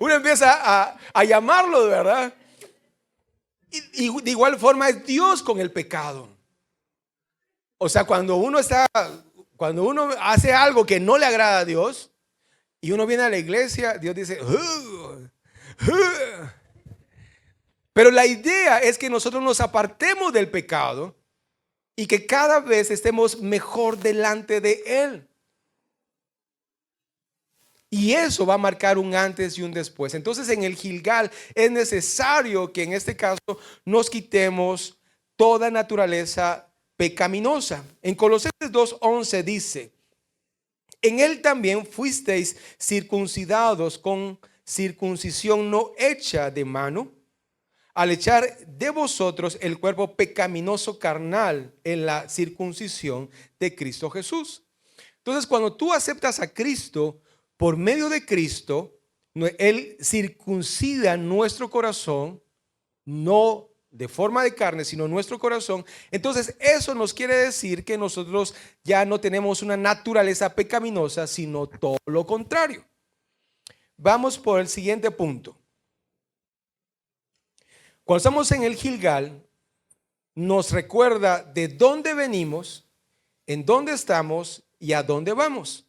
Uno empieza a llamarlo, ¿verdad? Y de igual forma es Dios con el pecado. O sea, cuando uno hace algo que no le agrada a Dios y uno viene a la iglesia, Dios dice: pero la idea es que nosotros nos apartemos del pecado y que cada vez estemos mejor delante de Él. Y eso va a marcar un antes y un después. Entonces, en el Gilgal es necesario que en este caso nos quitemos toda naturaleza pecaminosa. En Colosenses 2:11 dice: en Él también fuisteis circuncidados con circuncisión no hecha de mano, al echar de vosotros el cuerpo pecaminoso carnal en la circuncisión de Cristo Jesús. Entonces, cuando tú aceptas a Cristo, por medio de Cristo, Él circuncida nuestro corazón, no de forma de carne, sino nuestro corazón. Entonces, eso nos quiere decir que nosotros ya no tenemos una naturaleza pecaminosa, sino todo lo contrario. Vamos por el siguiente punto. Cuando estamos en el Gilgal, nos recuerda de dónde venimos, en dónde estamos y a dónde vamos.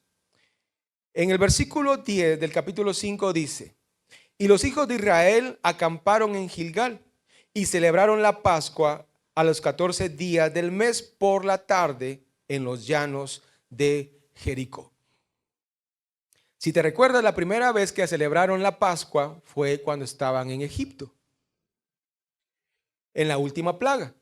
En el versículo 10 del capítulo 5 dice: y los hijos de Israel acamparon en Gilgal y celebraron la Pascua a los 14 días del mes por la tarde en los llanos de Jericó. Si te recuerdas, la primera vez que celebraron la Pascua fue cuando estaban en Egipto, en la última plaga.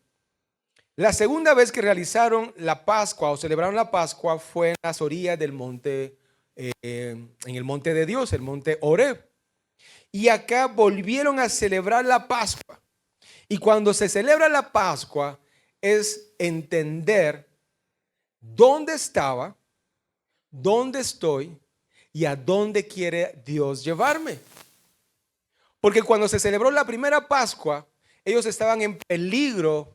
La segunda vez que realizaron la Pascua o celebraron la Pascua fue en las orillas del monte, en el monte de Dios, el monte Horeb. Y acá volvieron a celebrar la Pascua. Y cuando se celebra la Pascua es entender dónde estaba, dónde estoy y a dónde quiere Dios llevarme. Porque cuando se celebró la primera Pascua, ellos estaban en peligro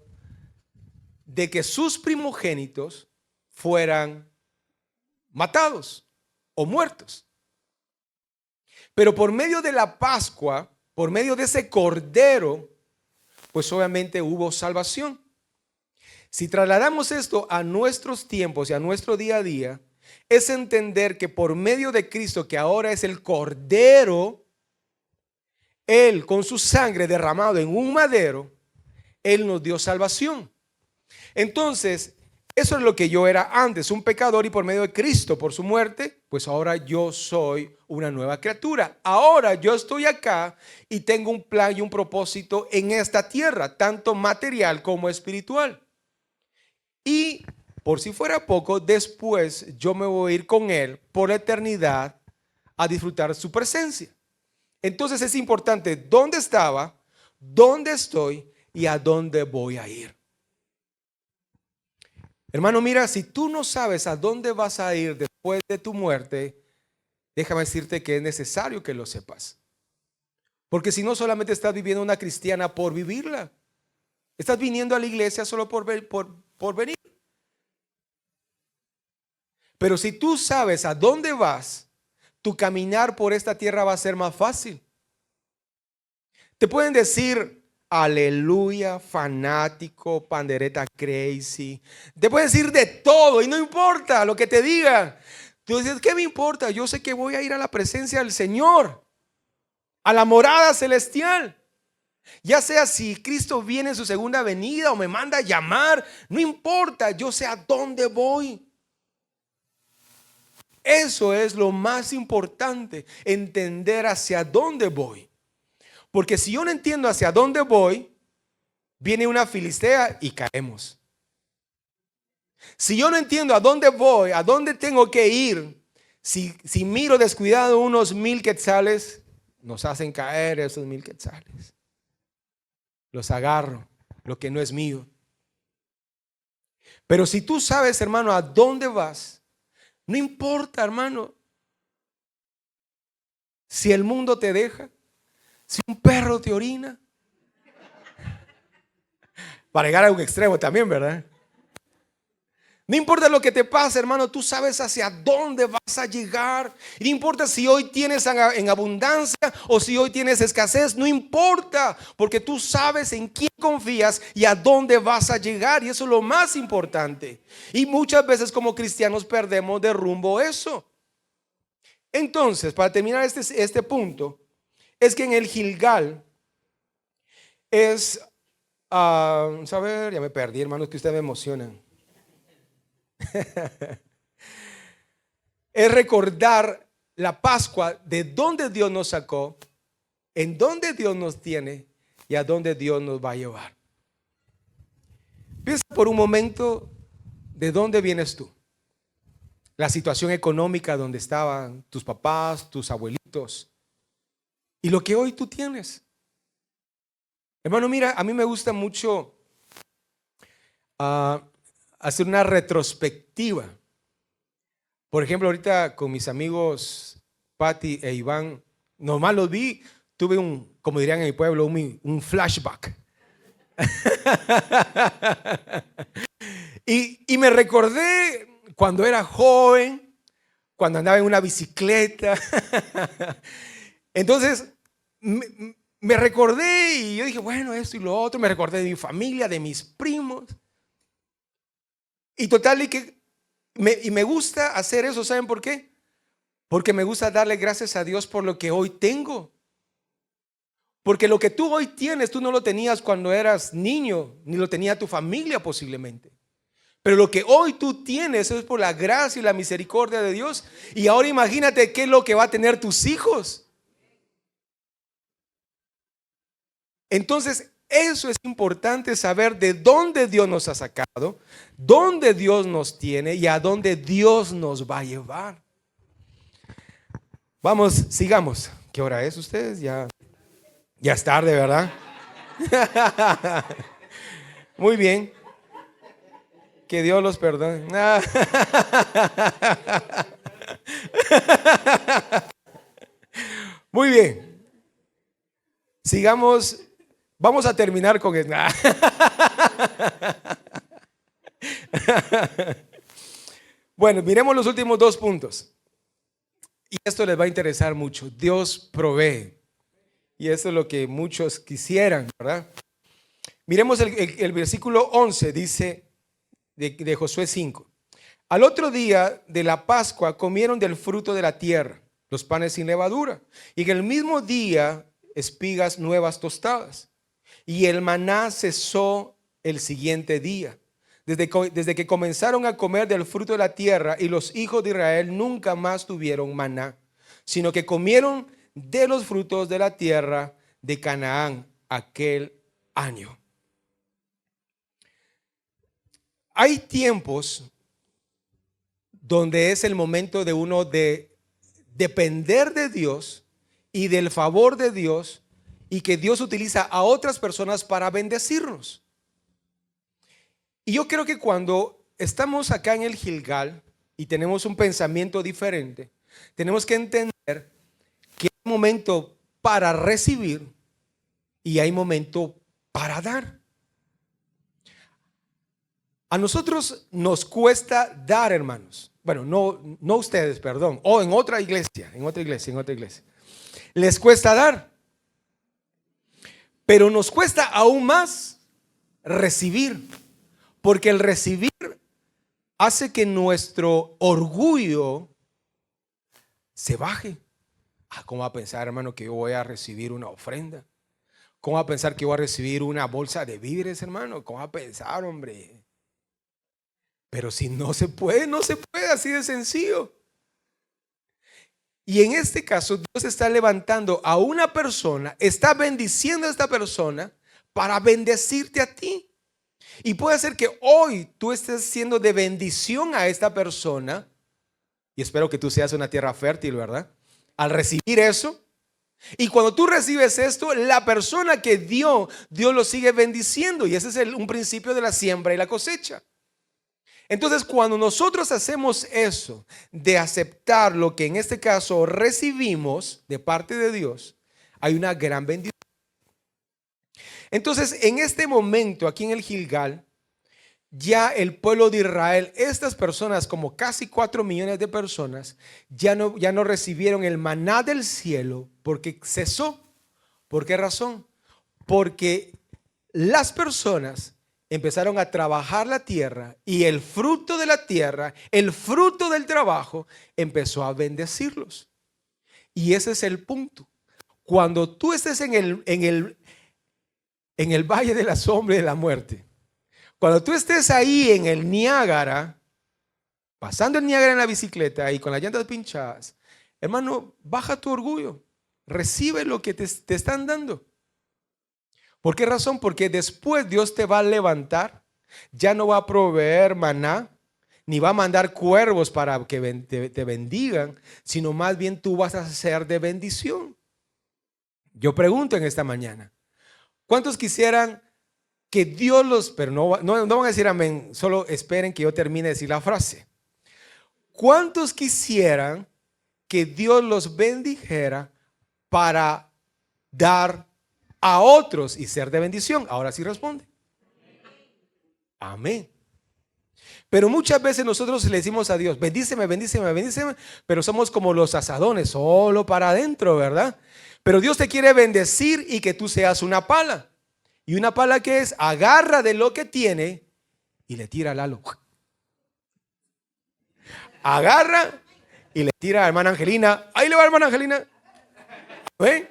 de que sus primogénitos fueran matados o muertos. Pero por medio de la Pascua, por medio de ese cordero, pues obviamente hubo salvación. Si trasladamos esto a nuestros tiempos y a nuestro día a día, es entender que por medio de Cristo, que ahora es el cordero, Él con su sangre derramado en un madero, Él nos dio salvación. Entonces, eso es lo que yo era antes, un pecador, y por medio de Cristo, por su muerte, pues ahora yo soy una nueva criatura. Ahora yo estoy acá y tengo un plan y un propósito en esta tierra, tanto material como espiritual. Y por si fuera poco, después yo me voy a ir con Él por la eternidad a disfrutar su presencia. Entonces es importante dónde estaba, dónde estoy y a dónde voy a ir. Hermano, mira, si tú no sabes a dónde vas a ir después de tu muerte, déjame decirte que es necesario que lo sepas. Porque si no, solamente estás viviendo una cristiana por vivirla. Estás viniendo a la iglesia solo por venir. Pero si tú sabes a dónde vas, tu caminar por esta tierra va a ser más fácil. Te pueden decir aleluya, fanático, pandereta crazy. Te pueden decir de todo y no importa lo que te digan. Tú dices, ¿qué me importa? Yo sé que voy a ir a la presencia del Señor, a la morada celestial. Ya sea si Cristo viene en su segunda venida o me manda a llamar, no importa, yo sé a dónde voy. Eso es lo más importante, entender hacia dónde voy. Porque si yo no entiendo hacia dónde voy, viene una filistea y caemos. Si yo no entiendo a dónde voy, a dónde tengo que ir, si miro descuidado unos 1000 quetzales, nos hacen caer esos 1000 quetzales. Los agarro, lo que no es mío. Pero si tú sabes, hermano, a dónde vas, no importa, hermano, si el mundo te deja, si un perro te orina, para llegar a un extremo también, ¿verdad? No importa lo que te pase, hermano, tú sabes hacia dónde vas a llegar. Y no importa si hoy tienes en abundancia o si hoy tienes escasez, no importa, porque tú sabes en quién confías y a dónde vas a llegar. Y eso es lo más importante. Y muchas veces como cristianos perdemos de rumbo eso. Entonces, para terminar este punto, es que en el Gilgal es, saber, ya me perdí, hermanos, que ustedes me emocionan. Es recordar la Pascua, de dónde Dios nos sacó, en dónde Dios nos tiene y a dónde Dios nos va a llevar. Piensa por un momento de dónde vienes tú, la situación económica donde estaban tus papás, tus abuelitos y lo que hoy tú tienes. Hermano, mira, a mí me gusta mucho hacer una retrospectiva. Por ejemplo, ahorita con mis amigos Patti e Iván, nomás los vi, tuve como dirían en mi pueblo, un flashback. y me recordé cuando era joven, cuando andaba en una bicicleta. Entonces me recordé y yo dije, bueno, esto y lo otro. Me recordé de mi familia, de mis primos. Y total, y me gusta hacer eso. ¿Saben por qué? Porque me gusta darle gracias a Dios por lo que hoy tengo. Porque lo que tú hoy tienes, tú no lo tenías cuando eras niño, ni lo tenía tu familia posiblemente. Pero lo que hoy tú tienes es por la gracia y la misericordia de Dios. Y ahora imagínate qué es lo que va a tener tus hijos. Entonces, eso es importante saber de dónde Dios nos ha sacado, dónde Dios nos tiene y a dónde Dios nos va a llevar. Vamos, sigamos. ¿Qué hora es ustedes? Ya es tarde, ¿verdad? Muy bien. Que Dios los perdone. sigamos. Vamos a terminar con esto. Bueno, miremos los últimos 2 puntos. Y esto les va a interesar mucho. Dios provee. Y eso es lo que muchos quisieran, ¿verdad? Miremos el versículo 11, dice de Josué 5. Al otro día de la Pascua comieron del fruto de la tierra, los panes sin levadura, y en el mismo día espigas nuevas tostadas. Y el maná cesó el siguiente día, desde que comenzaron a comer del fruto de la tierra, y los hijos de Israel nunca más tuvieron maná, sino que comieron de los frutos de la tierra de Canaán aquel año. Hay tiempos donde es el momento de uno de depender de Dios y del favor de Dios, y que Dios utiliza a otras personas para bendecirnos. Y yo creo que cuando estamos acá en el Gilgal y tenemos un pensamiento diferente, tenemos que entender que hay momento para recibir y hay momento para dar. A nosotros nos cuesta dar, hermanos. Bueno, no ustedes, perdón. O en otra iglesia. Les cuesta dar. Pero nos cuesta aún más recibir. Porque el recibir hace que nuestro orgullo se baje. ¿Cómo va a pensar, hermano, que yo voy a recibir una ofrenda? ¿Cómo va a pensar que yo voy a recibir una bolsa de víveres, hermano? ¿Cómo va a pensar, hombre? Pero si no se puede, no se puede, así de sencillo. Y en este caso, Dios está levantando a una persona, está bendiciendo a esta persona para bendecirte a ti. Y puede ser que hoy tú estés siendo de bendición a esta persona, y espero que tú seas una tierra fértil, ¿verdad? Al recibir eso. Y cuando tú recibes esto, la persona que dio, Dios lo sigue bendiciendo. Y ese es un principio de la siembra y la cosecha. Entonces, cuando nosotros hacemos eso, de aceptar lo que en este caso recibimos de parte de Dios, hay una gran bendición. Entonces, en este momento, aquí en el Gilgal, ya el pueblo de Israel, estas personas, como casi 4 millones de personas, ya no recibieron el maná del cielo porque cesó. ¿Por qué razón? Porque las personas empezaron a trabajar la tierra, y el fruto de la tierra, el fruto del trabajo, empezó a bendecirlos. Y ese es el punto. Cuando tú estés en el valle de la sombra y de la muerte, cuando tú estés ahí en el Niágara, pasando el Niágara en la bicicleta y con las llantas pinchadas, hermano, baja tu orgullo, recibe lo que te están dando. ¿Por qué razón? Porque después Dios te va a levantar, ya no va a proveer maná, ni va a mandar cuervos para que te bendigan, sino más bien tú vas a ser de bendición. Yo pregunto en esta mañana, ¿cuántos quisieran que Dios los, pero no van a decir amén, solo esperen que yo termine de decir la frase? ¿Cuántos quisieran que Dios los bendijera para dar a otros y ser de bendición? Ahora sí responde. Amén. Pero muchas veces nosotros le decimos a Dios, bendíceme, bendíceme, bendíceme, pero somos como los asadones, solo para adentro, ¿verdad? Pero Dios te quiere bendecir y que tú seas una pala. ¿Y una pala qué es? Agarra de lo que tiene y le tira al halo. Agarra y le tira a hermana Angelina. Ahí le va, hermana Angelina. ¿Ven?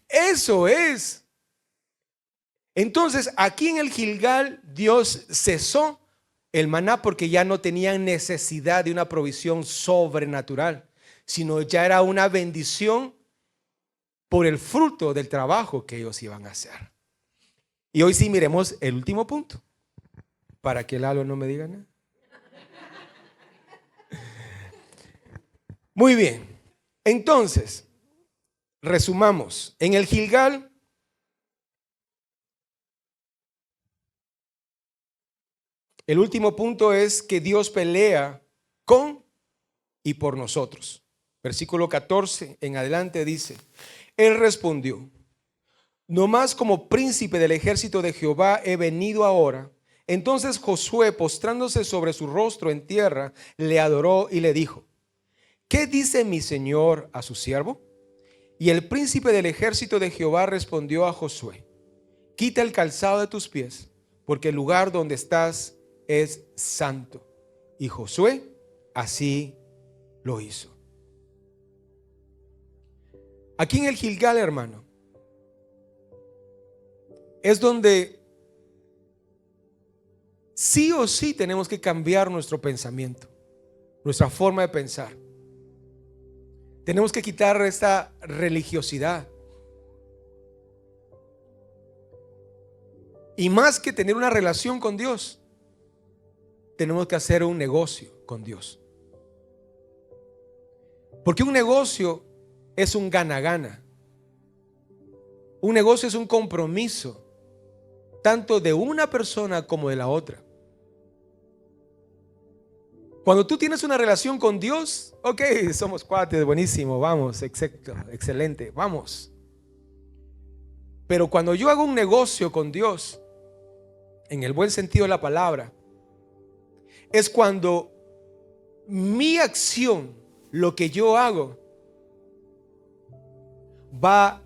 Eso es. Entonces, aquí en el Gilgal, Dios cesó el maná porque ya no tenían necesidad de una provisión sobrenatural, sino ya era una bendición por el fruto del trabajo que ellos iban a hacer. Y hoy sí miremos el último punto, para que Lalo no me diga nada. Muy bien, entonces, resumamos. En el Gilgal, el último punto es que Dios pelea con y por nosotros. Versículo 14 en adelante dice: Él respondió: no más como príncipe del ejército de Jehová he venido ahora. Entonces Josué, postrándose sobre su rostro en tierra, le adoró y le dijo: ¿qué dice mi señor a su siervo? Y el príncipe del ejército de Jehová respondió a Josué: quita el calzado de tus pies, porque el lugar donde estás es santo. Y Josué así lo hizo. Aquí en el Gilgal, hermano, es donde sí o sí tenemos que cambiar nuestro pensamiento, nuestra forma de pensar. Tenemos que quitar esta religiosidad. Y más que tener una relación con Dios, tenemos que hacer un negocio con Dios. Porque un negocio es un gana-gana. Un negocio es un compromiso, tanto de una persona como de la otra. Cuando tú tienes una relación con Dios, ok, somos cuates, buenísimo, vamos, excelente, vamos. Pero cuando yo hago un negocio con Dios, en el buen sentido de la palabra, es cuando mi acción, lo que yo hago, va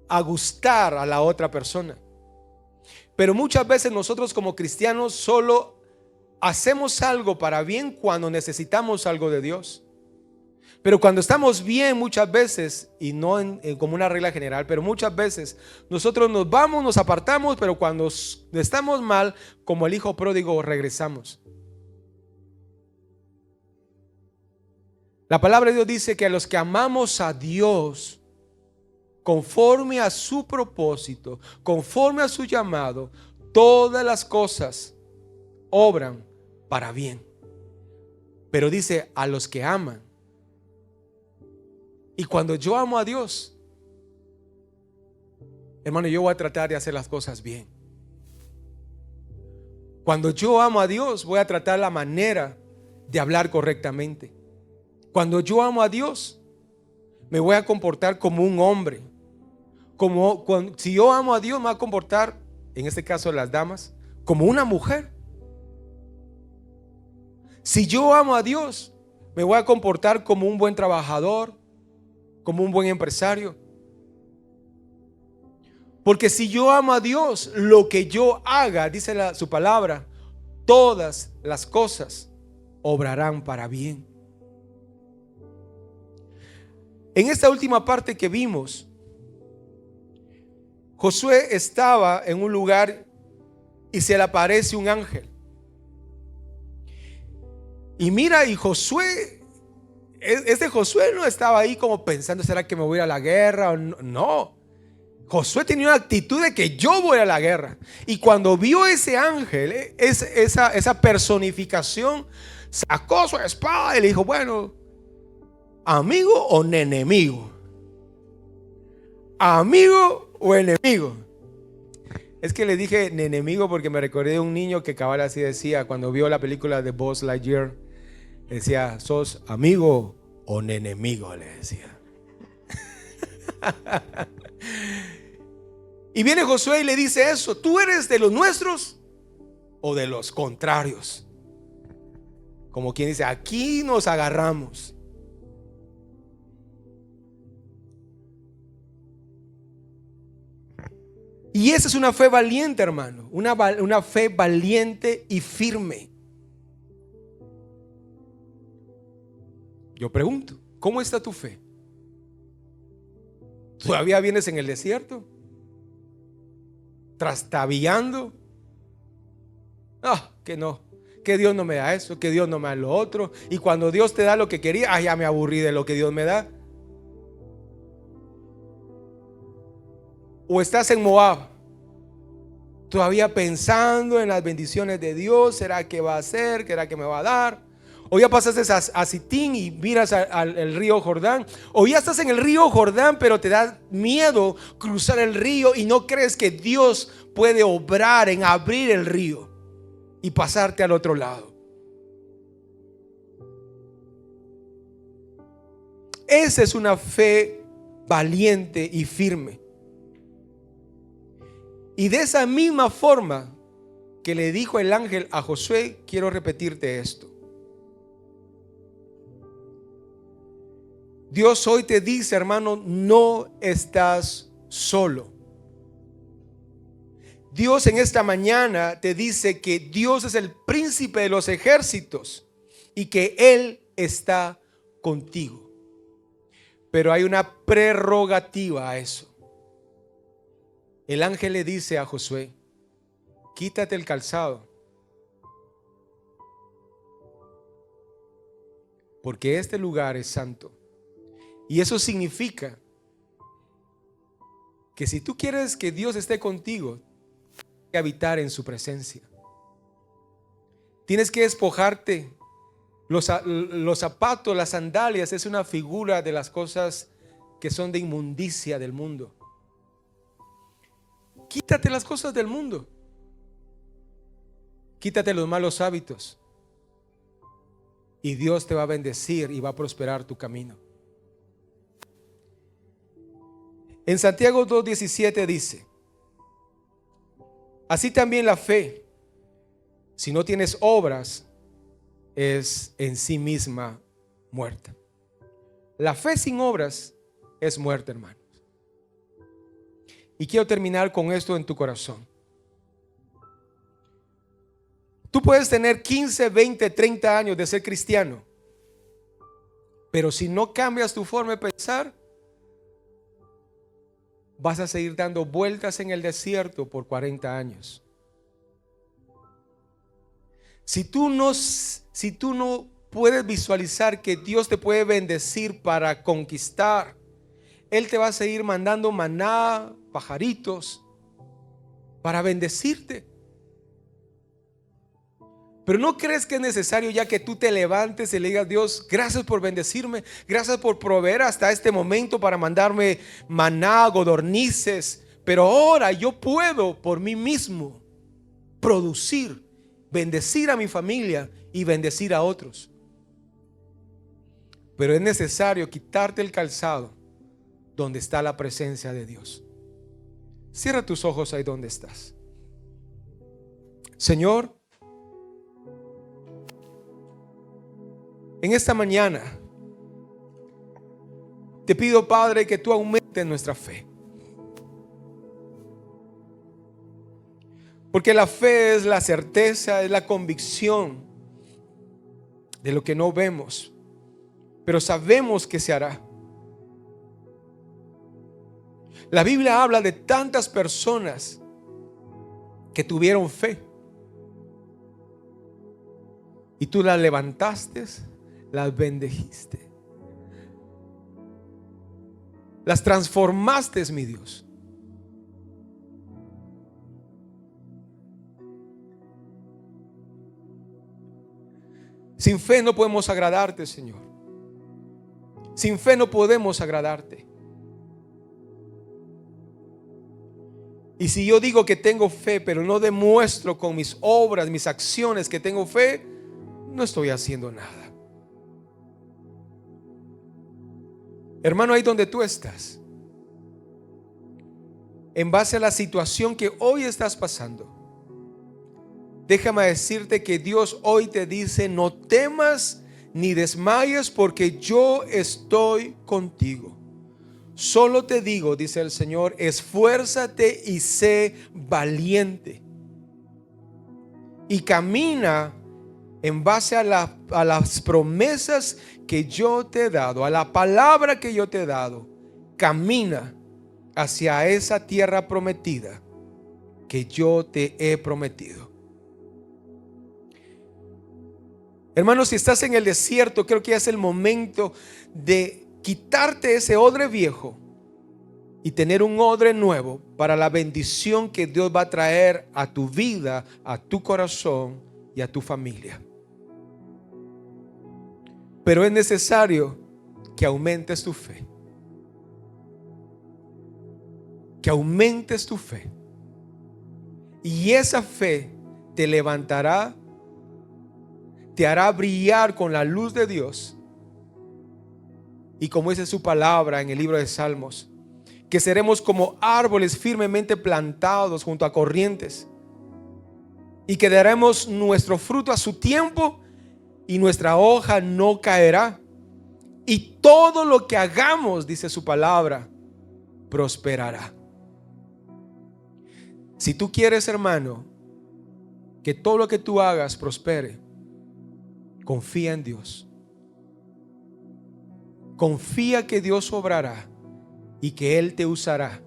a gustar a la otra persona. Pero muchas veces nosotros como cristianos solo hacemos algo para bien cuando necesitamos algo de Dios. Pero cuando estamos bien muchas veces, y no como una regla general, pero muchas veces nosotros nos vamos, nos apartamos, pero cuando estamos mal, como el hijo pródigo, regresamos. La palabra de Dios dice que a los que amamos a Dios, conforme a su propósito, conforme a su llamado, todas las cosas obran para bien. Pero dice a los que aman. Y cuando yo amo a Dios, hermano, yo voy a tratar de hacer las cosas bien. Cuando yo amo a Dios, voy a tratar la manera de hablar correctamente. Cuando yo amo a Dios, me voy a comportar como un hombre. Si yo amo a Dios, me voy a comportar, en este caso las damas, como una mujer. Si yo amo a Dios, me voy a comportar como un buen trabajador, como un buen empresario. Porque si yo amo a Dios, lo que yo haga, dice su palabra, todas las cosas obrarán para bien. En esta última parte que vimos, Josué estaba en un lugar y se le aparece un ángel. Y mira, y Josué, este Josué no estaba ahí como pensando, ¿será que me voy a la guerra? O no, no. Josué tenía una actitud de que yo voy a la guerra. Y cuando vio ese ángel, esa personificación, sacó su espada y le dijo: bueno, ¿amigo o enemigo? ¿Amigo o enemigo? Es que le dije enemigo porque me recordé de un niño que cabal así decía cuando vio la película de Buzz Lightyear. Decía: ¿sos amigo o enemigo? Le decía. Y viene Josué y le dice eso: ¿tú eres de los nuestros o de los contrarios? Como quien dice, aquí nos agarramos. Y esa es una fe valiente, hermano. Una fe valiente y firme. Yo pregunto, ¿cómo está tu fe? ¿Todavía vienes en el desierto? ¿Trastabillando? Que no, que Dios no me da eso, que Dios no me da lo otro. Y cuando Dios te da lo que quería, ya me aburrí de lo que Dios me da. O estás en Moab, todavía pensando en las bendiciones de Dios. ¿Será que va a hacer? ¿Será que me va a dar? O ya pasaste a Sitín y miras al río Jordán. O ya estás en el río Jordán, pero te da miedo cruzar el río y no crees que Dios puede obrar en abrir el río y pasarte al otro lado. Esa es una fe valiente y firme. Y de esa misma forma que le dijo el ángel a Josué, quiero repetirte esto. Dios hoy te dice, hermano, no estás solo. Dios en esta mañana te dice que Dios es el príncipe de los ejércitos y que Él está contigo. Pero hay una prerrogativa a eso. El ángel le dice a Josué, quítate el calzado, porque este lugar es santo. Y eso significa que si tú quieres que Dios esté contigo, tienes que habitar en su presencia. Tienes que despojarte. Los zapatos, las sandalias es una figura de las cosas que son de inmundicia del mundo. Quítate las cosas del mundo. Quítate los malos hábitos. Y Dios te va a bendecir y va a prosperar tu camino. En Santiago 2:17 dice, así también la fe, si no tienes obras, es en sí misma muerta. La fe sin obras es muerta, hermanos. Y quiero terminar con esto en tu corazón. Tú puedes tener 15, 20, 30 años de ser cristiano, pero si no cambias tu forma de pensar, vas a seguir dando vueltas en el desierto por 40 años. Si tú no puedes visualizar que Dios te puede bendecir para conquistar, Él te va a seguir mandando maná, pajaritos, para bendecirte. Pero ¿no crees que es necesario ya que tú te levantes y le digas, Dios, gracias por bendecirme, gracias por proveer hasta este momento para mandarme maná, codornices, pero ahora yo puedo por mí mismo producir, bendecir a mi familia y bendecir a otros? Pero es necesario quitarte el calzado donde está la presencia de Dios. Cierra tus ojos ahí donde estás. Señor, en esta mañana te pido, Padre, que tú aumentes nuestra fe. Porque la fe es la certeza, es la convicción de lo que no vemos, pero sabemos que se hará. La Biblia habla de tantas personas que tuvieron fe y tú las levantaste, las bendijiste, las transformaste, mi Dios. Sin fe no podemos agradarte, Señor. Sin fe no podemos agradarte. Y si yo digo que tengo fe, pero no demuestro con mis obras, mis acciones que tengo fe, no estoy haciendo nada. Hermano, ahí donde tú estás, en base a la situación que hoy estás pasando, déjame decirte que Dios hoy te dice, no temas ni desmayes, porque yo estoy contigo. Solo te digo, dice el Señor, esfuérzate y sé valiente. Y camina en base a las promesas que yo te he dado, a la palabra que yo te he dado. Camina hacia esa tierra prometida que yo te he prometido. Hermanos, si estás en el desierto, creo que es el momento de quitarte ese odre viejo y tener un odre nuevo para la bendición que Dios va a traer a tu vida, a tu corazón y a tu familia. Pero es necesario que aumentes tu fe. Que aumentes tu fe. Y esa fe te levantará, te hará brillar con la luz de Dios. Y como dice su palabra en el libro de Salmos, que seremos como árboles firmemente plantados junto a corrientes y que daremos nuestro fruto a su tiempo y nuestra hoja no caerá. Y todo lo que hagamos, dice su palabra, prosperará. Si tú quieres, hermano, que todo lo que tú hagas prospere, confía en Dios. Confía que Dios obrará y que Él te usará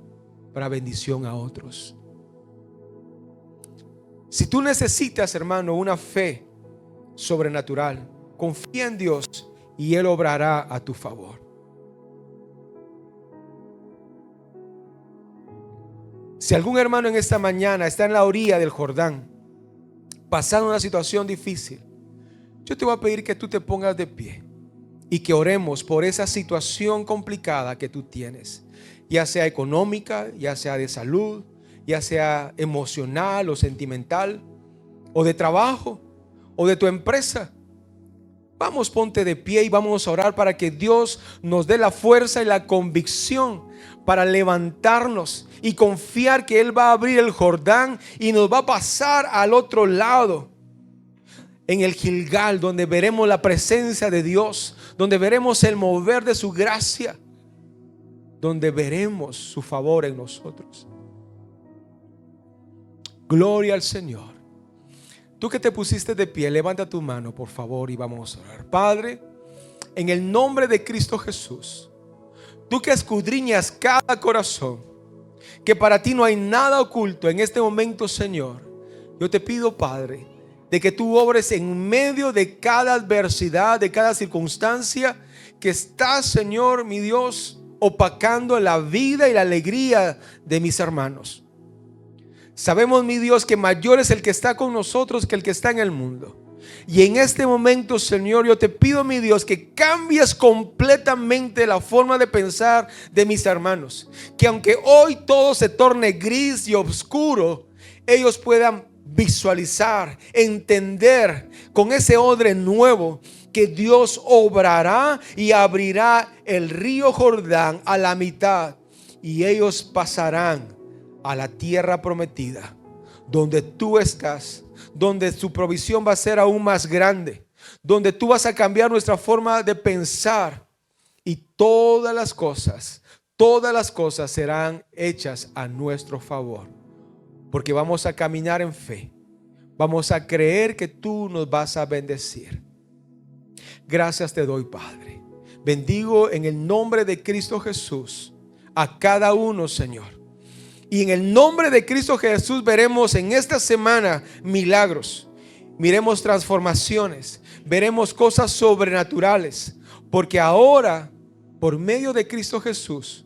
para bendición a otros. Si tú necesitas, hermano, una fe sobrenatural, confía en Dios y Él obrará a tu favor. Si algún hermano en esta mañana está en la orilla del Jordán, pasando una situación difícil, yo te voy a pedir que tú te pongas de pie y que oremos por esa situación complicada que tú tienes, ya sea económica, ya sea de salud, ya sea emocional o sentimental, o de trabajo, o de tu empresa. Vamos, ponte de pie y vamos a orar para que Dios nos dé la fuerza y la convicción para levantarnos y confiar que Él va a abrir el Jordán y nos va a pasar al otro lado, en el Gilgal, donde veremos la presencia de Dios, donde veremos el mover de su gracia, donde veremos su favor en nosotros. Gloria al Señor. Tú que te pusiste de pie, levanta tu mano, por favor, y vamos a orar. Padre, en el nombre de Cristo Jesús, tú que escudriñas cada corazón, que para ti no hay nada oculto en este momento, Señor, yo te pido, Padre, de que tú obres en medio de cada adversidad, de cada circunstancia que está, Señor, mi Dios, opacando la vida y la alegría de mis hermanos. Sabemos, mi Dios, que mayor es el que está con nosotros que el que está en el mundo. Y en este momento, Señor, yo te pido, mi Dios, que cambies completamente la forma de pensar de mis hermanos. Que aunque hoy todo se torne gris y oscuro, ellos puedan visualizar, entender con ese odre nuevo que Dios obrará y abrirá el río Jordán a la mitad. Y ellos pasarán a la tierra prometida, donde tú estás, donde tu provisión va a ser aún más grande, donde tú vas a cambiar nuestra forma de pensar y todas las cosas serán hechas a nuestro favor, porque vamos a caminar en fe, vamos a creer que tú nos vas a bendecir. Gracias te doy, Padre. Bendigo en el nombre de Cristo Jesús a cada uno, Señor. Y en el nombre de Cristo Jesús veremos en esta semana milagros, miremos transformaciones, veremos cosas sobrenaturales, porque ahora, por medio de Cristo Jesús,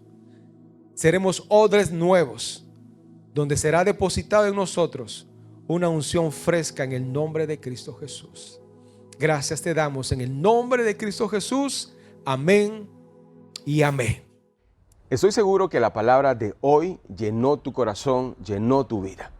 seremos odres nuevos, donde será depositado en nosotros una unción fresca en el nombre de Cristo Jesús. Gracias te damos en el nombre de Cristo Jesús. Amén y amén. Estoy seguro que la palabra de hoy llenó tu corazón, llenó tu vida.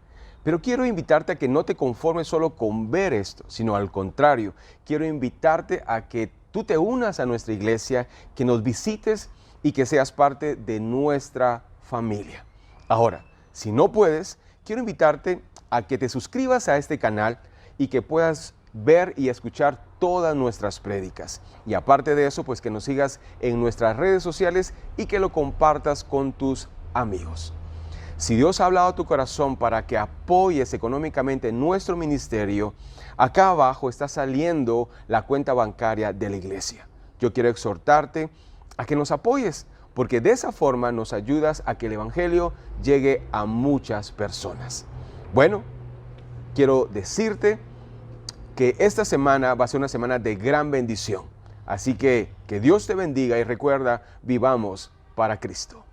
Pero quiero invitarte a que no te conformes solo con ver esto, sino al contrario, quiero invitarte a que tú te unas a nuestra iglesia, que nos visites y que seas parte de nuestra familia. Ahora, si no puedes, quiero invitarte a que te suscribas a este canal y que puedas ver y escuchar todas nuestras prédicas. Y aparte de eso, pues que nos sigas en nuestras redes sociales y que lo compartas con tus amigos. Si Dios ha hablado a tu corazón para que apoyes económicamente nuestro ministerio, acá abajo está saliendo la cuenta bancaria de la iglesia. Yo quiero exhortarte a que nos apoyes, porque de esa forma nos ayudas a que el evangelio llegue a muchas personas. Bueno, quiero decirte que esta semana va a ser una semana de gran bendición. Así que Dios te bendiga y recuerda, vivamos para Cristo.